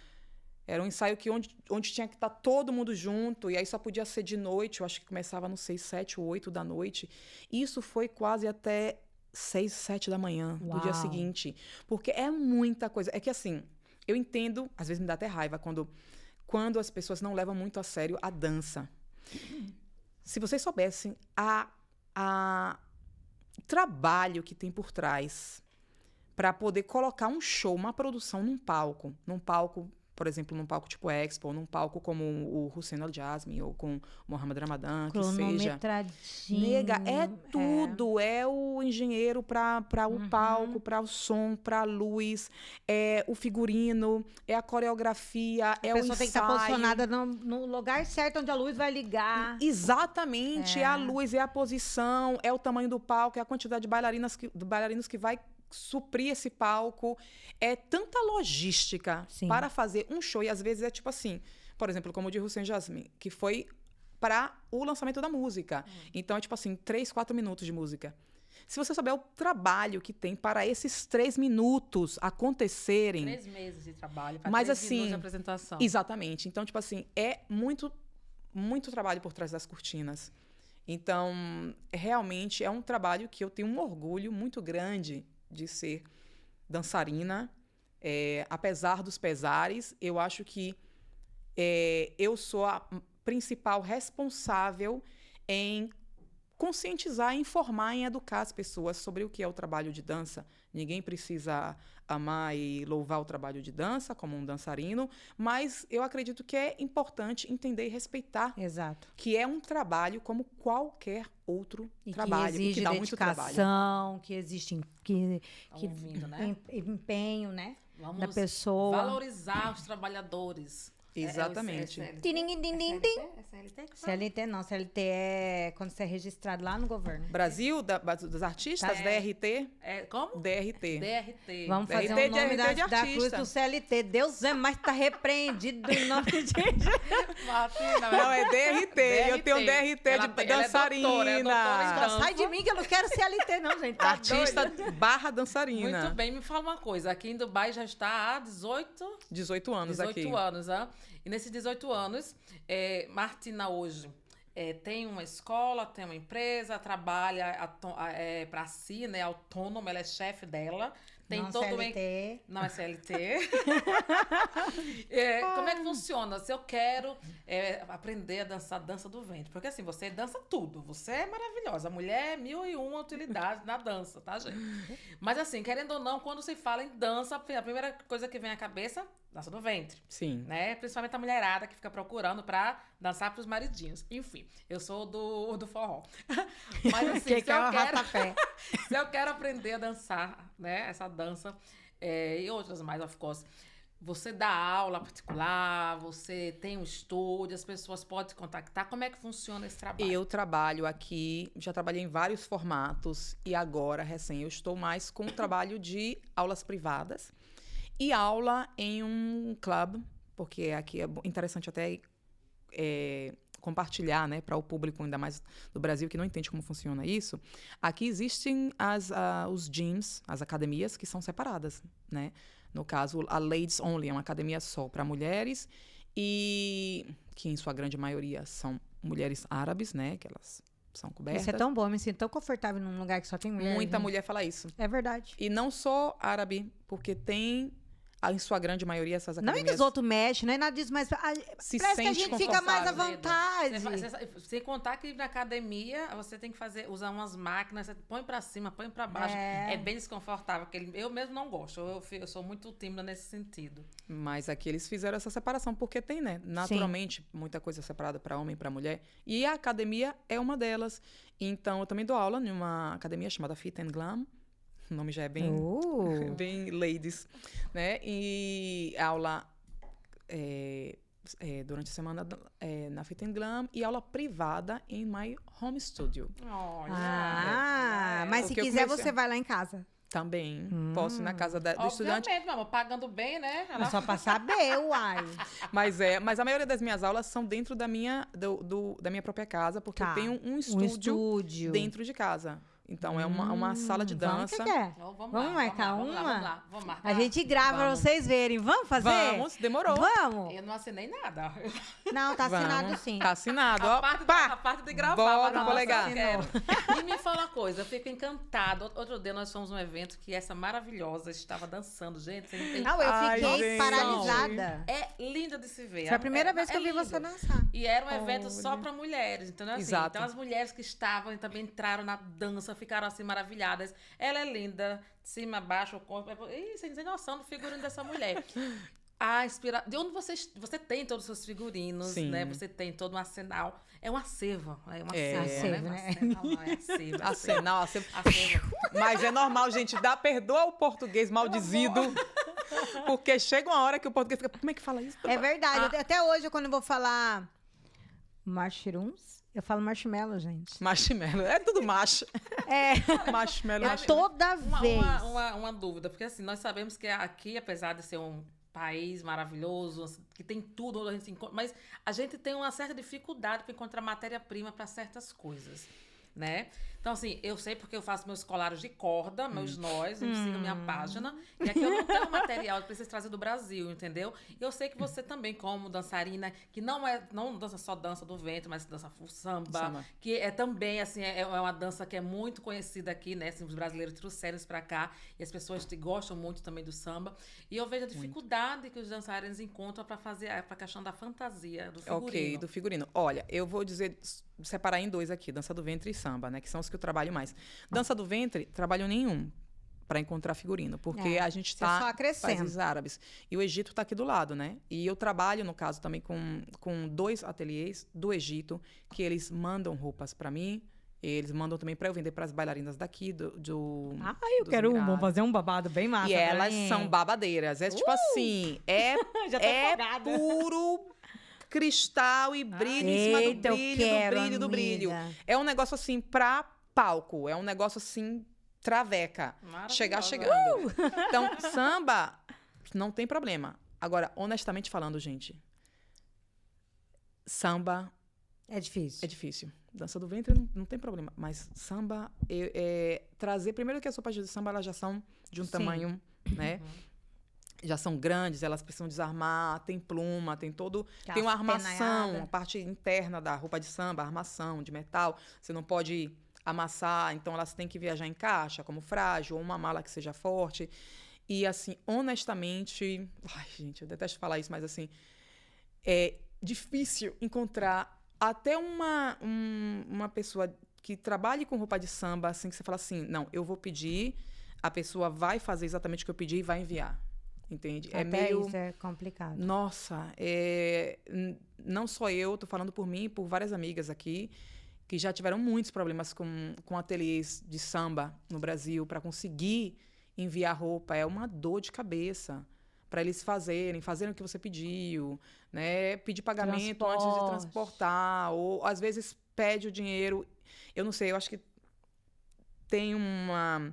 era um ensaio que onde tinha que estar todo mundo junto, e aí só podia ser de noite, eu acho que começava, não sei, 7 ou 8 da noite. Isso foi quase até 6, 7 da manhã do dia seguinte. Porque é muita coisa. É que assim, eu entendo, às vezes me dá até raiva quando as pessoas não levam muito a sério a dança. Se vocês soubessem o trabalho que tem por trás para poder colocar um show, uma produção num palco, por exemplo, num palco tipo Expo, ou num palco como o Hussein El Jasmi, ou com o Mohamed Ramadan, que seja. Nega, é tudo. É o engenheiro para o palco, para o som, para a luz, é o figurino, é a coreografia, é o ensaio. A pessoa tem que estar posicionada no lugar certo, onde a luz vai ligar. Exatamente. É a luz, é a posição, é o tamanho do palco, é a quantidade de bailarinos que vai suprir esse palco. É tanta logística para fazer um show. E às vezes é tipo assim, por exemplo, como o de Hussein Jasmi, que foi para o lançamento da música. Então é tipo assim, 3, 4 minutos de música. Se você souber o trabalho que tem para esses 3 minutos acontecerem... 3 meses de trabalho para 3 assim, minutos de apresentação. Exatamente. Então, tipo assim, é muito, muito trabalho por trás das cortinas. Então, realmente é um trabalho que eu tenho um orgulho muito grande de ser dançarina. Apesar dos pesares, eu acho que eu sou a principal responsável em conscientizar, informar, em educar as pessoas sobre o que é o trabalho de dança. Ninguém precisa amar e louvar o trabalho de dança como um dançarino, mas eu acredito que é importante entender e respeitar Exato. que é um trabalho como qualquer outro E trabalho. que exige e que dá muito trabalho. dedicação, que existe que Ouvindo, né? empenho, né? Vamos da pessoa. valorizar os trabalhadores. Exatamente. CLT? CLT não, CLT é quando você é registrado lá no governo. Brasil, dos artistas, Tá. DRT. Como? DRT. DRT. Vamos fazer DRT um nome de da cruz artista. do CLT. Deus é, mas tá repreendido em nome de Martina, Não, é DRT. Eu tenho DRT Ela de é dançarina. doutora em dança. Sai de mim que eu não quero CLT não, gente. Tá Artista doido? barra dançarina. Muito bem, me fala uma coisa. Aqui em Dubai já está há 18 anos 18 aqui. anos, né? E nesses 18 anos, Martina hoje tem uma escola, tem uma empresa, trabalha para si, né? Autônoma, ela é chefe dela. Tem Não, todo CLT. Não é CLT. Como é que funciona? Se eu quero aprender a dançar dança do ventre. Porque assim, você dança tudo. Você é maravilhosa. A mulher é 1001 utilidades na dança, tá, gente? Mas assim, querendo ou não, quando se fala em dança, a primeira coisa que vem à cabeça, dança do ventre. Sim. Né? Principalmente a mulherada que fica procurando pra dançar pros maridinhos. Enfim, eu sou do forró. Mas assim, se eu quero aprender a dançar, né? Essa dança e outras mais, of course. Você dá aula particular, você tem um estúdio, as pessoas podem te contactar. Como é que funciona esse trabalho? Eu trabalho aqui, já trabalhei em vários formatos e agora, recém, eu estou mais com o trabalho de aulas privadas e aula em um clube, porque aqui é interessante até compartilhar, né, para o público, ainda mais do Brasil, que não entende como funciona isso. Aqui existem os gyms, as academias, que são separadas, né? No caso, a Ladies Only é uma academia só para mulheres e que, em sua grande maioria, são mulheres árabes, né? Que elas são cobertas. Isso é tão bom, eu me sinto tão confortável num lugar que só tem mulher. Muita gente. mulher fala isso. É verdade. E não só árabe, porque tem, em sua grande maioria, essas Não academias... é que os outros mexem, não é nada disso, mas se parece que a sente gente fica mais à confortável. vontade. Sem contar que na academia você tem que usar umas máquinas, você põe pra cima, põe pra baixo. É bem desconfortável. Eu mesmo não gosto. Eu sou muito tímida nesse sentido. Mas aqui eles fizeram essa separação, porque tem, né? Naturalmente, muita coisa separada para homem e para mulher. E a academia é uma delas. Então, eu também dou aula em uma academia chamada Fit and Glam. O nome já é bem, bem ladies, né? E aula durante a semana na Fit and Glam e aula privada em my home studio. Mas se Porque eu quiser, comecei- você vai lá em casa. Também posso ir na casa do estudante. Obviamente, mamãe, pagando bem, né? É só pra saber, uai. Mas a maioria das minhas aulas são dentro da minha própria casa, porque eu tenho um Um estúdio dentro de casa. Então, é uma sala de dança. Vamos marcar uma? Vamos marcar. A gente grava pra vocês verem. Vamos fazer? Vamos, demorou. Vamos. Eu não assinei nada. Não, tá assinado Vamos. sim. Tá assinado, ó. A parte de gravar. Bota mas o polegar. eu quero. E me fala uma coisa, eu fico encantada. Outro dia nós fomos num evento que essa maravilhosa estava dançando. Gente, você não tem... Não, eu Ai, fiquei gente. paralisada. É linda de se ver. Foi a primeira vez que eu vi lindo. você dançar. E era um evento só para mulheres, então assim, Exato. então as mulheres que estavam e também entraram na dança, ficaram assim maravilhadas. Ela é linda, de cima a baixo, o corpo. Ih, você não tem noção do figurino dessa mulher. De onde você tem todos os seus figurinos, Sim. né? Você tem todo um arsenal. É um acervo. É um Acervo, né? Arsenal. Mas é normal, gente. Perdoa o português maldizido. Porque chega uma hora que o português fica... Como é que fala isso? É verdade. Até hoje, quando eu vou falar mushrooms, eu falo marshmallow, gente. Marshmallow. É tudo macho. Marshmallow. Toda vez. Uma dúvida, porque assim, nós sabemos que aqui, apesar de ser um país maravilhoso, que tem tudo onde a gente se encontra, mas a gente tem uma certa dificuldade para encontrar matéria-prima para certas coisas, né? Então, assim, eu sei porque eu faço meus colares de corda, meus nós, siga minha página. E aqui eu não tenho material, eu preciso trazer do Brasil, entendeu? E eu sei que você também, como dançarina, que não dança só dança do ventre, mas dança full samba, que é também, assim, é uma dança que é muito conhecida aqui, né? Assim, os brasileiros trouxeram isso pra cá, e as pessoas gostam muito também do samba. E eu vejo a dificuldade que os dançarinos encontram pra fazer a questão da fantasia, do figurino. Ok, do figurino. Olha, eu vou separar em dois aqui, dança do ventre e samba, né? Que são os que eu trabalho mais. Dança do ventre, trabalho nenhum para encontrar figurino, porque a gente está em países árabes. E o Egito está aqui do lado, né? E eu trabalho, no caso, também com 2 ateliês do Egito, que eles mandam roupas para mim. Eles mandam também para eu vender para as bailarinas daqui eu quero vou fazer um babado bem massa. E elas são babadeiras. É tipo assim, puro cristal e brilho em cima do brilho. É um negócio assim pra palco. É um negócio assim, traveca. Chegando. Então, samba, não tem problema. Agora, honestamente falando, gente, samba... É difícil. É difícil. Dança do ventre não tem problema. Mas samba, trazer... Primeiro que as roupas de samba, elas já são de um tamanho, né? Já são grandes, elas precisam desarmar, tem pluma, tem uma armação, a parte interna da roupa de samba, armação de metal. Você não pode amassar, então elas têm que viajar em caixa, como frágil, ou uma mala que seja forte. E, assim, honestamente... Ai, gente, eu detesto falar isso, mas, assim, é difícil encontrar até uma pessoa que trabalhe com roupa de samba, assim, que você fala assim, não, eu vou pedir, a pessoa vai fazer exatamente o que eu pedi e vai enviar. Entende? Até isso é complicado. Nossa, não só eu, tô falando por mim, por várias amigas aqui, que já tiveram muitos problemas com ateliês de samba no Brasil para conseguir enviar roupa. É uma dor de cabeça para eles fazerem o que você pediu, né? Pedir pagamento antes de transportar, ou às vezes pede o dinheiro. Eu não sei, eu acho que tem uma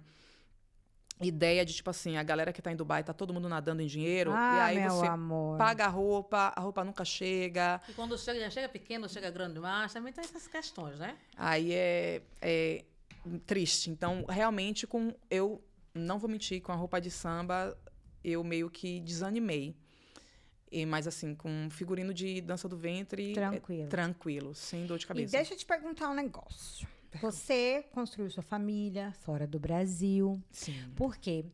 ideia de, tipo assim, a galera que tá em Dubai, tá todo mundo nadando em dinheiro, e aí você paga a roupa nunca chega. E quando chega, já chega pequeno, chega grande demais, também tem essas questões, né? Aí é triste. Então, realmente, eu não vou mentir, com a roupa de samba, eu meio que desanimei. Mas, assim, com figurino de dança do ventre... Tranquilo, sem dor de cabeça. E deixa eu te perguntar um negócio. Você construiu sua família fora do Brasil. Sim. Por quê?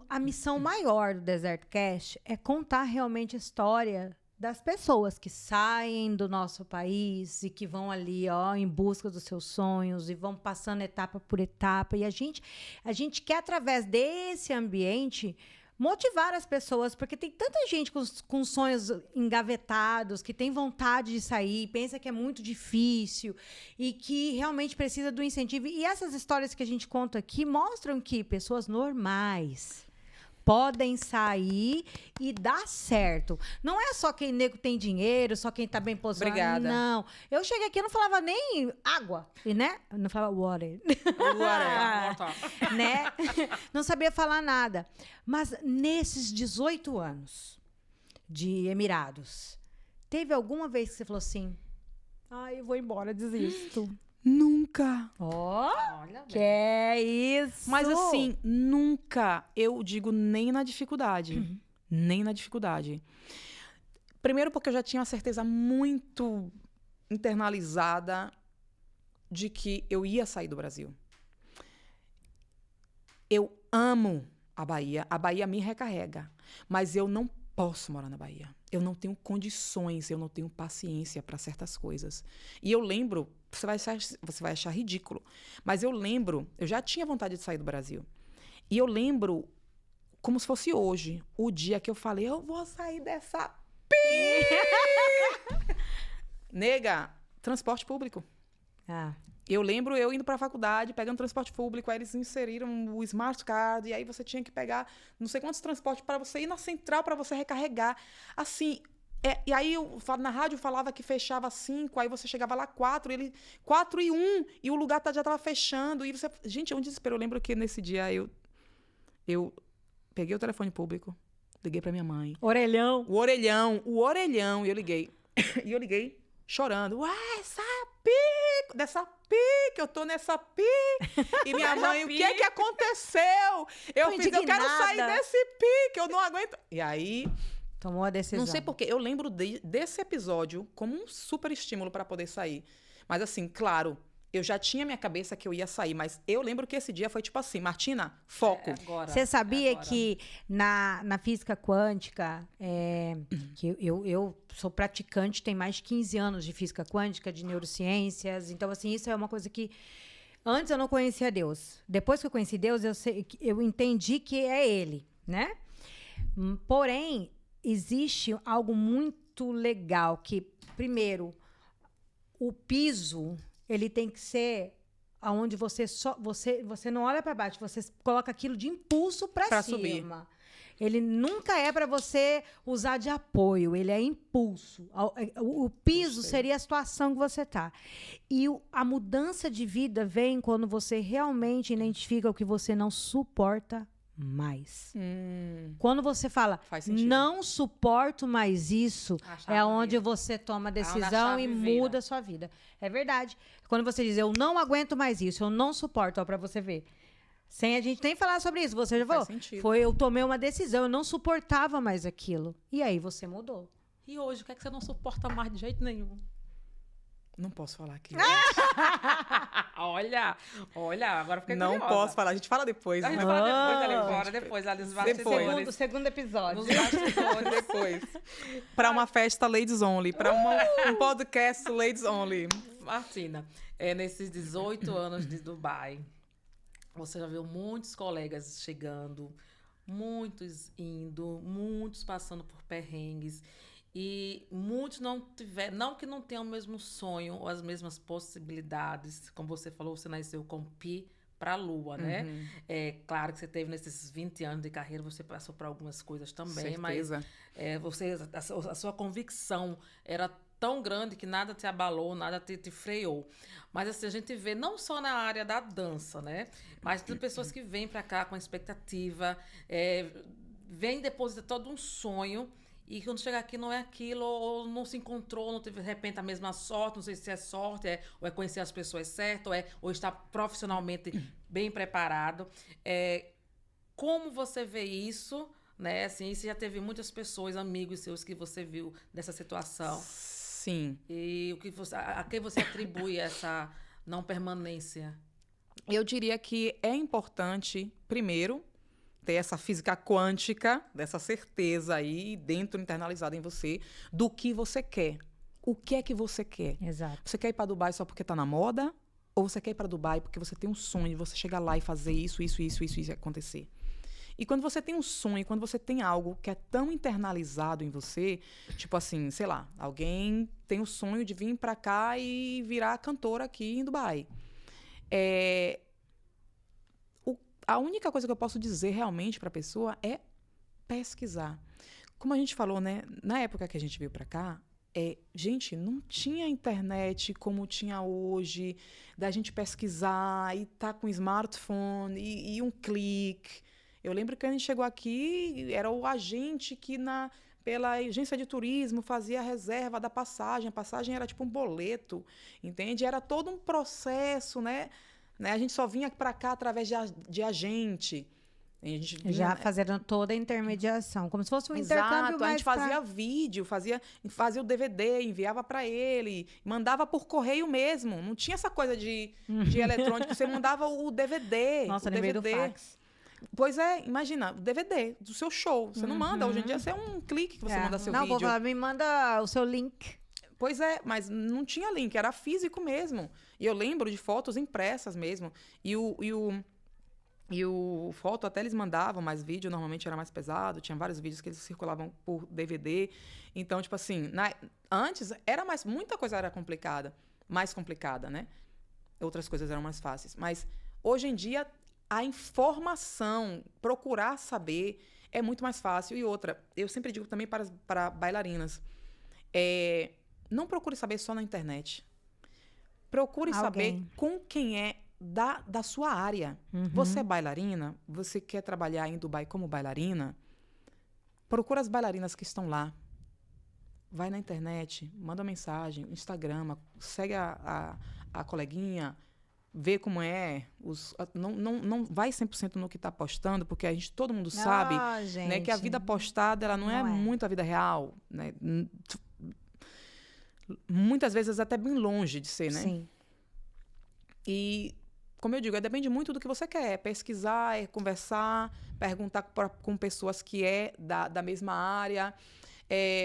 A missão maior do Desert Cast é contar realmente a história das pessoas que saem do nosso país e que vão ali, em busca dos seus sonhos e vão passando etapa por etapa. E a gente quer, através desse ambiente, motivar as pessoas, porque tem tanta gente com sonhos engavetados, que tem vontade de sair, pensa que é muito difícil e que realmente precisa do incentivo. E essas histórias que a gente conta aqui mostram que pessoas normais podem sair e dar certo. Não é só quem nego tem dinheiro, só quem tá bem posicionado. Obrigada. Não. Eu cheguei aqui e não falava nem água, né? Eu não falava water. Né? Não sabia falar nada. Mas nesses 18 anos de Emirados, teve alguma vez que você falou assim, eu vou embora, desisto? Nunca. Olha, que é isso. Mas assim, nunca, eu digo nem na dificuldade. Nem na dificuldade. Primeiro porque eu já tinha uma certeza muito internalizada de que eu ia sair do Brasil. Eu amo a Bahia me recarrega, mas eu não posso morar na Bahia. Eu não tenho condições, eu não tenho paciência para certas coisas. E eu lembro, você vai achar ridículo, mas eu lembro, eu já tinha vontade de sair do Brasil. E eu lembro, como se fosse hoje, o dia que eu falei, eu vou sair dessa Nega, transporte público. Eu lembro eu indo para a faculdade, pegando transporte público, aí eles inseriram o Smart Card, e aí você tinha que pegar não sei quantos transportes para você ir na central para você recarregar. Assim, e aí na rádio falava que fechava 5, aí você chegava lá 4 e 1, e o lugar já estava fechando. E você, gente, é um desespero. Eu lembro que nesse dia eu peguei o telefone público, liguei para minha mãe. Orelhão. O orelhão, e eu liguei. E eu liguei chorando. Ué, dessa que eu tô nessa pi. E minha mãe, o que é que aconteceu? Eu quero sair desse pi, que eu não aguento. E aí... Tomou a decisão. Não sei porquê. Eu lembro desse episódio como um super estímulo para poder sair. Mas assim, claro, eu já tinha minha cabeça que eu ia sair, mas eu lembro que esse dia foi tipo assim, Martina, foco. Você sabia que na física quântica, que eu sou praticante, tem mais de 15 anos de física quântica, de neurociências, então assim, isso é uma coisa que antes eu não conhecia Deus. Depois que eu conheci Deus, eu entendi que é Ele, né? Porém, existe algo muito legal que, primeiro, o piso, ele tem que ser aonde você não olha para baixo, você coloca aquilo de impulso para cima. Subir. Ele nunca é para você usar de apoio, ele é impulso. O piso seria a situação que você tá. E a mudança de vida vem quando você realmente identifica o que você não suporta mais. Quando você fala, não suporto mais isso, é onde você toma a decisão e muda a sua vida. É verdade. Quando você diz, eu não aguento mais isso, eu não suporto, ó, pra você ver. Sem a gente nem falar sobre isso, você já falou. Eu tomei uma decisão, eu não suportava mais aquilo. E aí você mudou. E hoje, o que é que você não suporta mais de jeito nenhum? Não posso falar aqui. Olha, agora fiquei curiosa. Não posso falar, a gente fala depois. A gente fala depois, ali fora, depois, ali nos bastidores. Segundo episódio. Nos bastidores. Depois. Para uma festa Ladies Only, para um podcast Ladies Only. Martina, nesses 18 anos de Dubai, você já viu muitos colegas chegando, muitos indo, muitos passando por perrengues. E muitos não que não tenham o mesmo sonho ou as mesmas possibilidades. Como você falou, você nasceu com pi para a lua, né? É claro que você teve nesses 20 anos de carreira, você passou por algumas coisas também, certeza. Mas a sua convicção era tão grande que nada te abalou, nada te freou. Mas assim, a gente vê não só na área da dança, né? Mas tem pessoas que vêm para cá com expectativa, vêm depositar todo um sonho. E quando chega aqui não é aquilo, ou não se encontrou, não teve, de repente, a mesma sorte, não sei se é sorte, ou é conhecer as pessoas certas, ou estar profissionalmente bem preparado. Como você vê isso, né? Assim, você já teve muitas pessoas, amigos seus, que você viu dessa situação. Sim. E a quem você atribui essa não permanência? Eu diria que é importante, primeiro, ter essa física quântica, dessa certeza aí dentro, internalizada em você, do que você quer. O que é que você quer? Exato. Você quer ir para Dubai só porque tá na moda? Ou você quer ir para Dubai porque você tem um sonho de você chegar lá e fazer isso acontecer? E quando você tem um sonho, quando você tem algo que é tão internalizado em você, tipo assim, sei lá, alguém tem o sonho de vir para cá e virar cantora aqui em Dubai. A única coisa que eu posso dizer realmente para a pessoa é pesquisar. Como a gente falou, né? Na época que a gente veio para cá, gente, não tinha internet como tinha hoje, da gente pesquisar e tá com smartphone e um clique. Eu lembro que a gente chegou aqui, era o agente que pela agência de turismo fazia a reserva da passagem. A passagem era tipo um boleto, entende? Era todo um processo, né? A gente só vinha para cá através de agente. A gente vinha, já fazendo toda a intermediação, como se fosse um intercâmbio mais. A gente fazia vídeo, fazia o DVD, enviava para ele, mandava por correio mesmo. Não tinha essa coisa de eletrônico, você mandava o DVD. Nossa, o DVD. Do fax. Pois imagina, o DVD do seu show. Você não manda, hoje em dia é um clique que você manda seu vídeo. Não, vou falar, me manda o seu link. Pois mas não tinha link, era físico mesmo. E eu lembro de fotos impressas mesmo. E o foto até eles mandavam, mas vídeo normalmente era mais pesado. Tinha vários vídeos que eles circulavam por DVD. Então, tipo assim, antes muita coisa era mais complicada, né? Outras coisas eram mais fáceis. Mas hoje em dia, a informação, procurar saber, é muito mais fácil. E outra, eu sempre digo também para bailarinas, não procure saber só na internet. Procure saber com quem é da sua área. Você é bailarina? Você quer trabalhar em Dubai como bailarina? Procura as bailarinas que estão lá. vai na internet, manda uma mensagem, Instagram, segue a coleguinha, vê como é. Não vai 100% no que está postando, porque todo mundo sabe, né, que a vida postada ela não é muito a vida real. Né? Muitas vezes até bem longe de ser, né? Sim. E, como eu digo, depende muito do que você quer. Pesquisar, conversar, perguntar com pessoas que da mesma área.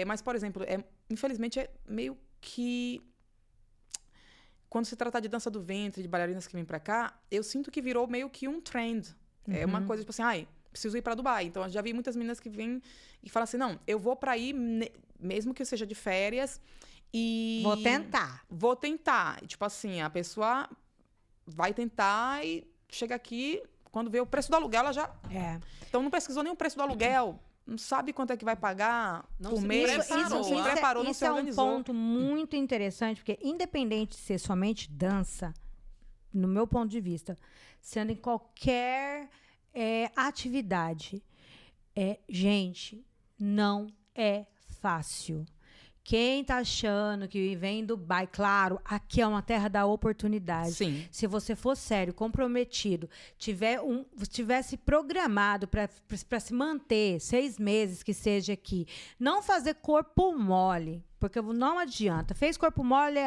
Mas, por exemplo, infelizmente é meio que... Quando se trata de dança do ventre, de bailarinas que vêm pra cá, eu sinto que virou meio que um trend. É uma coisa tipo assim, preciso ir pra Dubai. Então, eu já vi muitas meninas que vêm e falam assim, não, eu vou pra ir, mesmo que eu seja de férias, e... Vou tentar. E, tipo assim, a pessoa vai tentar e chega aqui, quando vê o preço do aluguel, ela já... Então, não pesquisou nem o preço do aluguel. Não sabe quanto é que vai pagar por mês. Não se preparou, não se organizou. Isso é um ponto muito interessante, porque independente de ser somente dança, no meu ponto de vista, sendo em qualquer atividade, gente, não é fácil. Quem tá achando que vem em Dubai, claro, aqui é uma terra da oportunidade. Sim. Se você for sério, comprometido, tivesse programado para se manter 6 meses que seja aqui, não fazer corpo mole, porque não adianta. Fez corpo mole,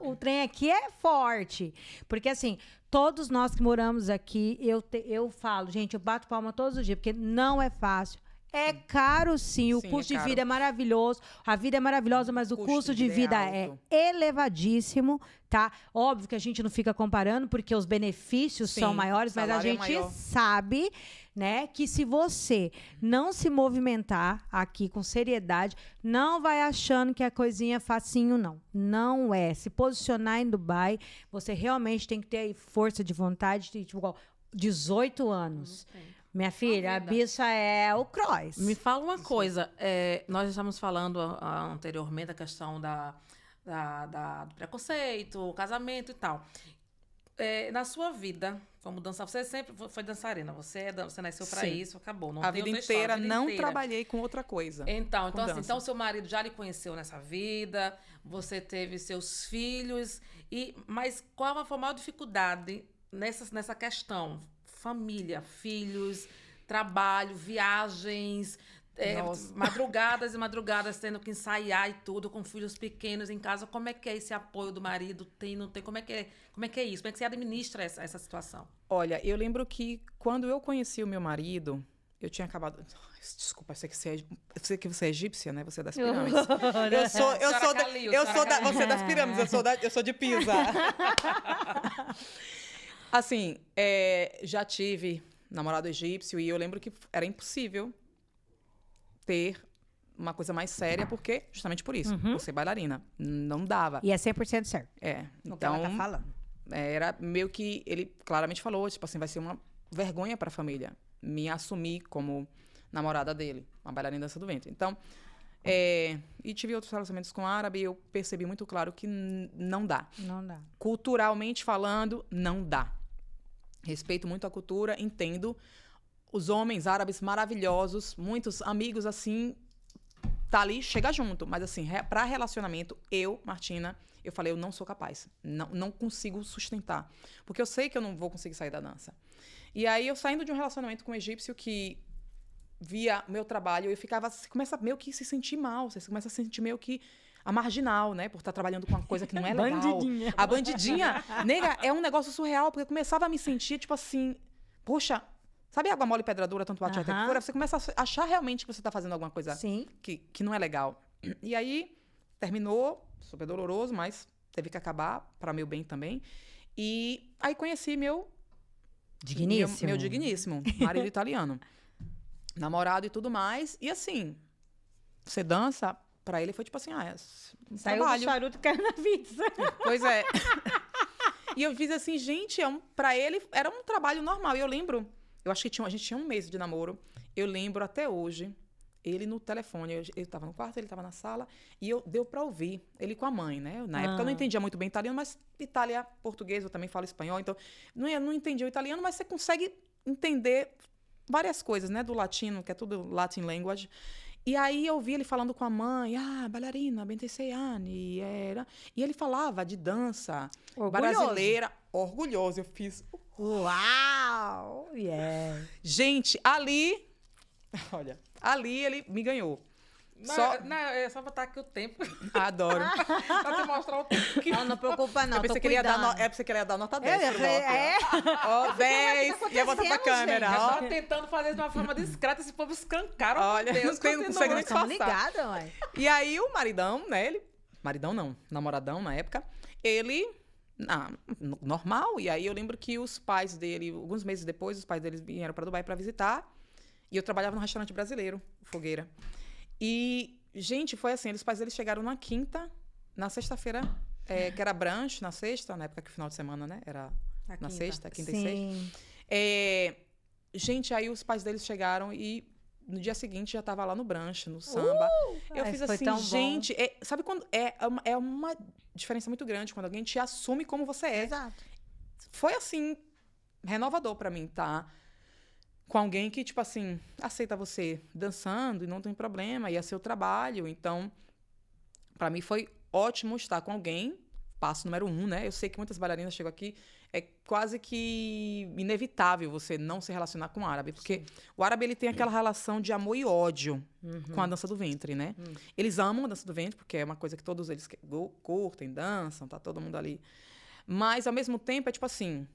o trem aqui é forte. Porque, assim, todos nós que moramos aqui, eu falo, gente, eu bato palma todos os dias, porque não é fácil. É caro, sim. O custo de vida é maravilhoso. A vida é maravilhosa, mas o custo de vida é elevadíssimo, tá? Óbvio que a gente não fica comparando, porque os benefícios são maiores, mas a gente sabe, né, que se você não se movimentar aqui com seriedade, não vai achando que a coisinha é facinho, não. Não é. Se posicionar em Dubai, você realmente tem que ter aí força de vontade, de, tipo, 18 anos. Minha filha, a bicha é o cross. Me fala uma coisa. Nós estávamos falando anteriormente da questão do preconceito, casamento e tal. Na sua vida, como dançar, você sempre foi dançarina. Você nasceu para isso, acabou. Não a tem vida outra inteira, história, não trabalhei com outra coisa. Então, seu marido já lhe conheceu nessa vida, você teve seus filhos. Mas qual foi a maior dificuldade nessa questão? Família, filhos, trabalho, viagens, madrugadas e madrugadas tendo que ensaiar e tudo, com filhos pequenos em casa. Como é que é esse apoio do marido? Tem, não tem? Como é que é isso? Como é que você administra essa situação? Olha, eu lembro que quando eu conheci o meu marido, eu tinha acabado... Desculpa, eu sei que você é egípcia, né? Você é das pirâmides. Você é das pirâmides, eu sou de Pisa. Assim, já tive namorado egípcio e eu lembro que era impossível ter uma coisa mais séria, porque justamente por isso, por ser bailarina. Não dava. E é 100% certo. Então, o que ela tá falando. Era meio que ele claramente falou, tipo assim, vai ser uma vergonha para a família me assumir como namorada dele, uma bailarina dança do ventre. Então, e tive outros relacionamentos com árabe e eu percebi muito claro que não dá. Não dá. Culturalmente falando, não dá. Respeito muito a cultura, entendo. Os homens árabes maravilhosos, muitos amigos assim, tá ali, chega junto. Mas assim, para relacionamento, Martina, eu falei, eu não sou capaz. Não consigo sustentar. Porque eu sei que eu não vou conseguir sair da dança. E aí, eu saindo de um relacionamento com um egípcio que via meu trabalho, você começa meio que se sentir mal. Você começa a se sentir meio que a marginal, né? Por estar trabalhando com uma coisa que não é legal. Bandidinha. A bandidinha. Nega, é um negócio surreal, porque eu começava a me sentir, tipo assim, poxa, sabe água mole e pedra dura, tanto bate até que fora? Você começa a achar realmente que você está fazendo alguma coisa que não é legal. E aí, terminou, super doloroso, mas teve que acabar, para meu bem também. E aí conheci meu digníssimo, marido italiano. Namorado e tudo mais. E assim, você dança... Pra ele foi tipo assim, saiu do charuto e caiu na pizza. Pois é. E eu fiz assim, gente, pra ele era um trabalho normal. E eu lembro, eu acho que a gente tinha um mês de namoro. Eu lembro até hoje, ele no telefone. Eu tava no quarto, ele tava na sala. E deu pra ouvir ele com a mãe, né? Na época eu não entendia muito bem italiano, mas Itália, português, eu também falo espanhol. Então, não entendia o italiano, mas você consegue entender várias coisas, né? Do latino, que é tudo Latin language. E aí eu vi ele falando com a mãe, bailarina, 26 anos. E ele falava de dança brasileira, orgulhoso. Eu fiz... Uau! Yeah. Gente, ali ele me ganhou. É só botar aqui o tempo. Adoro. Pra te mostrar o tempo. Não preocupa não, Eu pensei que ele ia dar nota 10. Ó, 10. E ia botar pra câmera. Eu Ó. tava tentando fazer de uma forma discreta, esse povo escancaram. Olha, Deus, não consegue nem Estamos disfarçar. ligados, mãe. E aí o maridão, né? Maridão não, namoradão na época. Ele... normal. E aí eu lembro que os pais dele, alguns meses depois, os pais deles vieram pra Dubai pra visitar. E eu trabalhava num restaurante brasileiro, Fogueira. E, gente, foi assim, os pais deles chegaram na quinta, na sexta-feira, que era brunch, na sexta, na época que o final de semana, né? Era na sexta, quinta e sexta. Gente, aí os pais deles chegaram e no dia seguinte já tava lá no brunch, no samba. Eu fiz assim, gente, sabe quando é uma diferença muito grande quando alguém te assume como você é. Exato. Foi assim, renovador pra mim, tá? Com alguém que, tipo assim, aceita você dançando e não tem problema, e é seu trabalho. Então, pra mim foi ótimo estar com alguém. Passo número 1, né? Eu sei que muitas bailarinas chegam aqui, é quase que inevitável você não se relacionar com o árabe, porque o árabe ele tem aquela relação de amor e ódio com a dança do ventre, né? Eles amam a dança do ventre, porque é uma coisa que todos eles curtem, dançam, tá todo mundo ali. Mas, ao mesmo tempo, é tipo assim...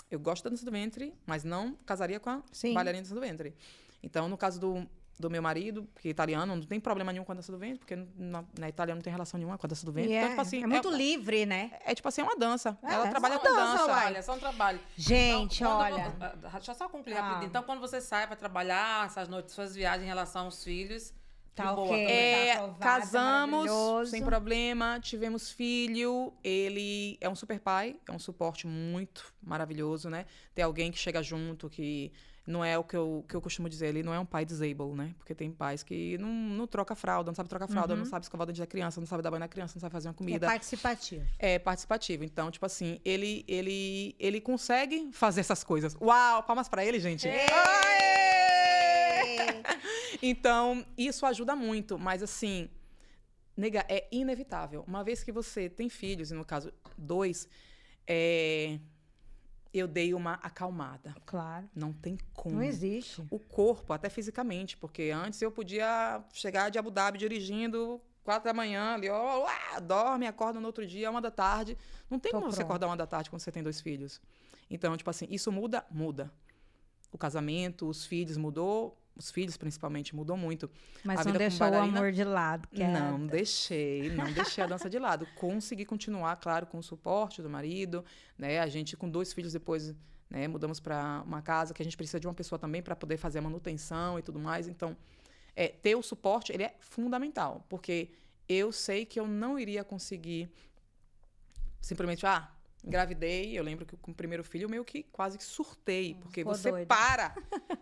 Eu gosto da dança do ventre, mas não casaria com a bailarina de dança do ventre. Então, no caso do meu marido, que é italiano, não tem problema nenhum com a dança do ventre, porque na Itália não tem relação nenhuma com a dança do ventre. Então, tipo assim, é muito livre, né? É tipo assim, é uma dança. Ela é trabalha com dança. É só um trabalho. Gente, então, olha... Deixa eu só concluir rapidinho. Então, quando você sai para trabalhar, essas noites, suas viagens em relação aos filhos... Tá boa, ok. Tá aprovado, casamos, sem problema, tivemos filho. Ele é um super pai, é um suporte muito maravilhoso, né? Ter alguém que chega junto, que não é o que eu costumo dizer, ele não é um pai disabled, né? Porque tem pais que não troca fralda, não sabe trocar fralda, não sabe escovar o dente da criança, não sabe dar banho na criança, não sabe fazer uma comida. É participativo. É participativo. Então, tipo assim, ele consegue fazer essas coisas. Uau, palmas pra ele, gente. Então, isso ajuda muito, mas assim, nega, é inevitável. Uma vez que você tem filhos, e no caso 2, eu dei uma acalmada. Claro. Não tem como. Não existe. O corpo, até fisicamente, porque antes eu podia chegar de Abu Dhabi dirigindo 4 da manhã, ali, dorme, acorda no outro dia, 1 da tarde. Não tem como você acordar 1 da tarde quando você tem 2 filhos. Então, tipo assim, isso muda. O casamento, os filhos mudou. Os filhos, principalmente, mudou muito. Mas não deixou o amor de lado. Não deixei a dança de lado. Consegui continuar, claro, com o suporte do marido, né? A gente, com 2 filhos depois, né, mudamos para uma casa que a gente precisa de uma pessoa também para poder fazer a manutenção e tudo mais. Então, ter o suporte, ele é fundamental, porque eu sei que eu não iria conseguir simplesmente, engravidei, eu lembro que com o primeiro filho, meio que quase que surtei, porque você doida.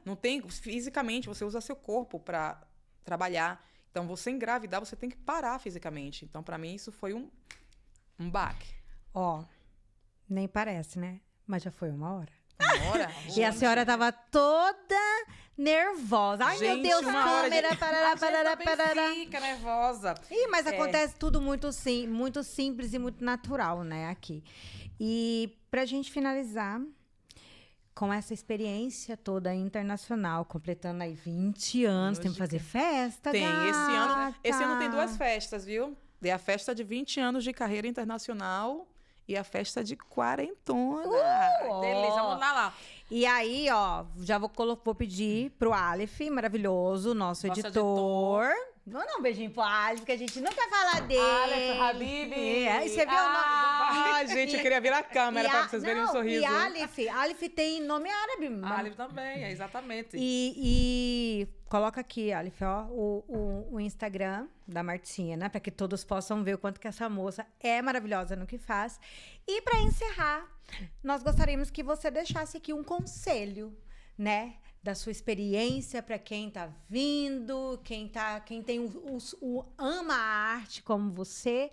Não tem, fisicamente, você usa seu corpo para trabalhar. Então, você engravidar, você tem que parar fisicamente. Então, para mim, isso foi um baque. Nem parece, né? Mas já foi 1 hora. 1 hora? E a senhora tava toda nervosa. Ai, gente, meu Deus, câmera, parará. Fica nervosa. Mas acontece tudo muito simples e muito natural, né, aqui. E pra gente finalizar com essa experiência toda internacional, completando aí 20 anos, tem que fazer festa, Tem, gata. esse ano tem 2 festas, viu? Tem a festa de 20 anos de carreira internacional e a festa de quarentona. Delícia, vamos lá. E aí, já vou pedir pro Aleph, maravilhoso, nosso editor. Vou dar um beijinho pro Aleph, que a gente nunca fala dele. Aleph, Habib. E você viu o nome? Gente, eu queria virar a câmera para vocês verem o sorriso. E Aleph tem nome árabe. Aleph também, exatamente. E coloca aqui, Aleph, o Instagram da Martinha, né? Para que todos possam ver o quanto que essa moça é maravilhosa no que faz. E para encerrar, nós gostaríamos que você deixasse aqui um conselho, né? Da sua experiência para quem tá vindo, quem tem ama a arte como você,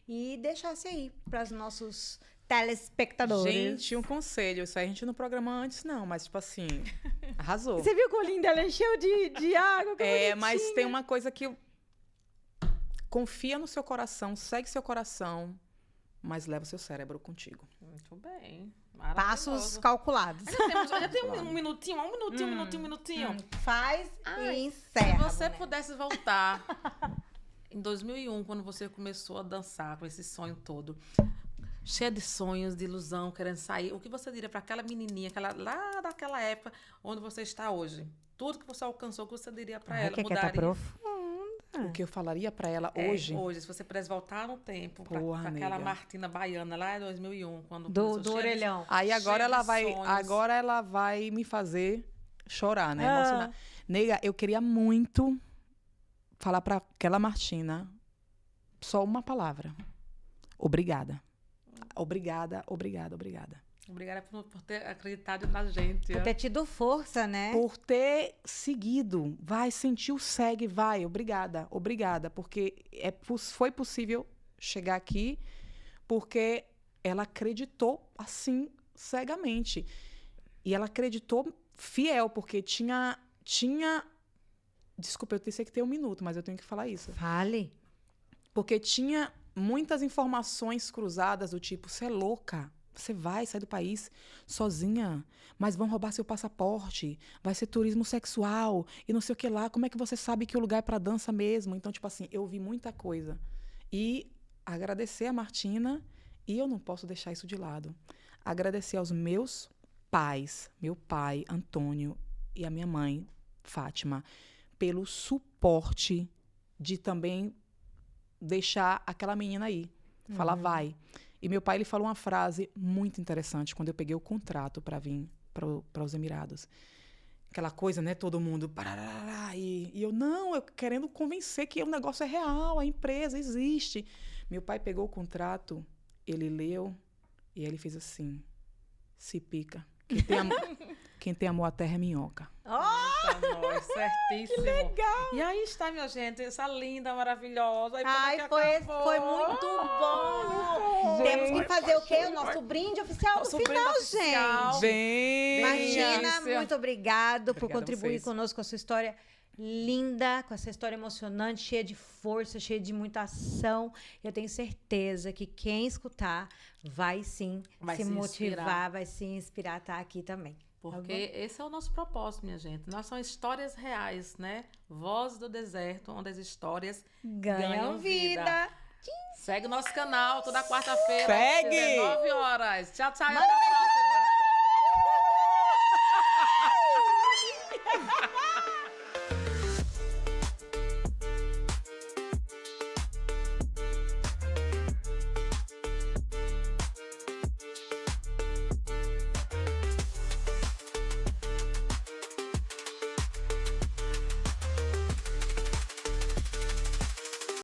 e deixasse aí para os nossos telespectadores. Gente, um conselho. Isso aí a gente não programou antes, não. Mas, tipo assim, arrasou. Você viu que o olhinho dela encheu de água? Que Mas bonitinha. tem uma coisa que... Confia no seu coração, segue seu coração, mas leva o seu cérebro contigo. Muito bem. Passos Maravilhoso. calculados. Já tem um minutinho, um minutinho. Faz e Se encerra. você boneca. pudesse voltar em 2001, quando você começou a dançar com esse sonho todo, cheia de sonhos, de ilusão, querendo sair, o que você diria para aquela menininha, lá daquela época, onde você está hoje? Tudo que você alcançou, o que você diria para ela? Que tá Mudaria? profundo. O que eu falaria pra ela Hoje, hoje... se você pudesse voltar no tempo, para Porra, aquela nega. Martina baiana lá em 2001, quando Do começou, cheia de- orelhão. Aí agora cheia de sonhos. agora ela vai me fazer chorar, né? Ah. Emocionar. Nega, eu queria muito falar pra aquela Martina só uma palavra. Obrigada. Obrigada, obrigada, obrigada. Obrigada por ter acreditado na gente. Por ter tido força, né? Por ter seguido. Vai, sentiu, segue, vai. Obrigada, obrigada. Porque foi possível chegar aqui porque ela acreditou assim, cegamente. E ela acreditou fiel, porque tinha... Desculpa, eu sei que tem um minuto, mas eu tenho que falar isso. Fale. Porque tinha muitas informações cruzadas do tipo, você é louca, você vai sair do país sozinha, mas vão roubar seu passaporte, vai ser turismo sexual e não sei o que lá, como é que você sabe que o lugar é para dança mesmo? Então, tipo assim, eu ouvi muita coisa. E agradecer a Martina, e eu não posso deixar isso de lado. Agradecer aos meus pais, meu pai, Antônio, e a minha mãe, Fátima, pelo suporte de também deixar aquela menina aí. Falar, vai. E meu pai, ele falou uma frase muito interessante quando eu peguei o contrato para vir para os Emirados. Aquela coisa, né? Todo mundo... Parará, e eu, não, eu querendo convencer que o negócio é real, a empresa existe. Meu pai pegou o contrato, ele leu, e aí ele fez assim, se pica. Quem tem amor à terra é minhoca. Eita, nós, certíssimo. Que legal. E aí está, minha gente, essa linda, maravilhosa. E pena que acabou. Foi muito bom. Temos que fazer o quê? O nosso brinde oficial Nosso no final, brinde oficial. gente. Vem! Martina, muito obrigado por Obrigada a contribuir vocês. conosco com a sua história linda, com essa história emocionante, cheia de força, cheia de muita ação. Eu tenho certeza que quem escutar vai sim Vai se se motivar, inspirar. vai se inspirar a estar aqui também. Porque esse é o nosso propósito, minha gente. Nós são histórias reais, né? Vozes do deserto, onde as histórias Ganham vida. Segue o nosso canal toda quarta-feira. Segue! 19 horas. Tchau, tchau. e Manda até a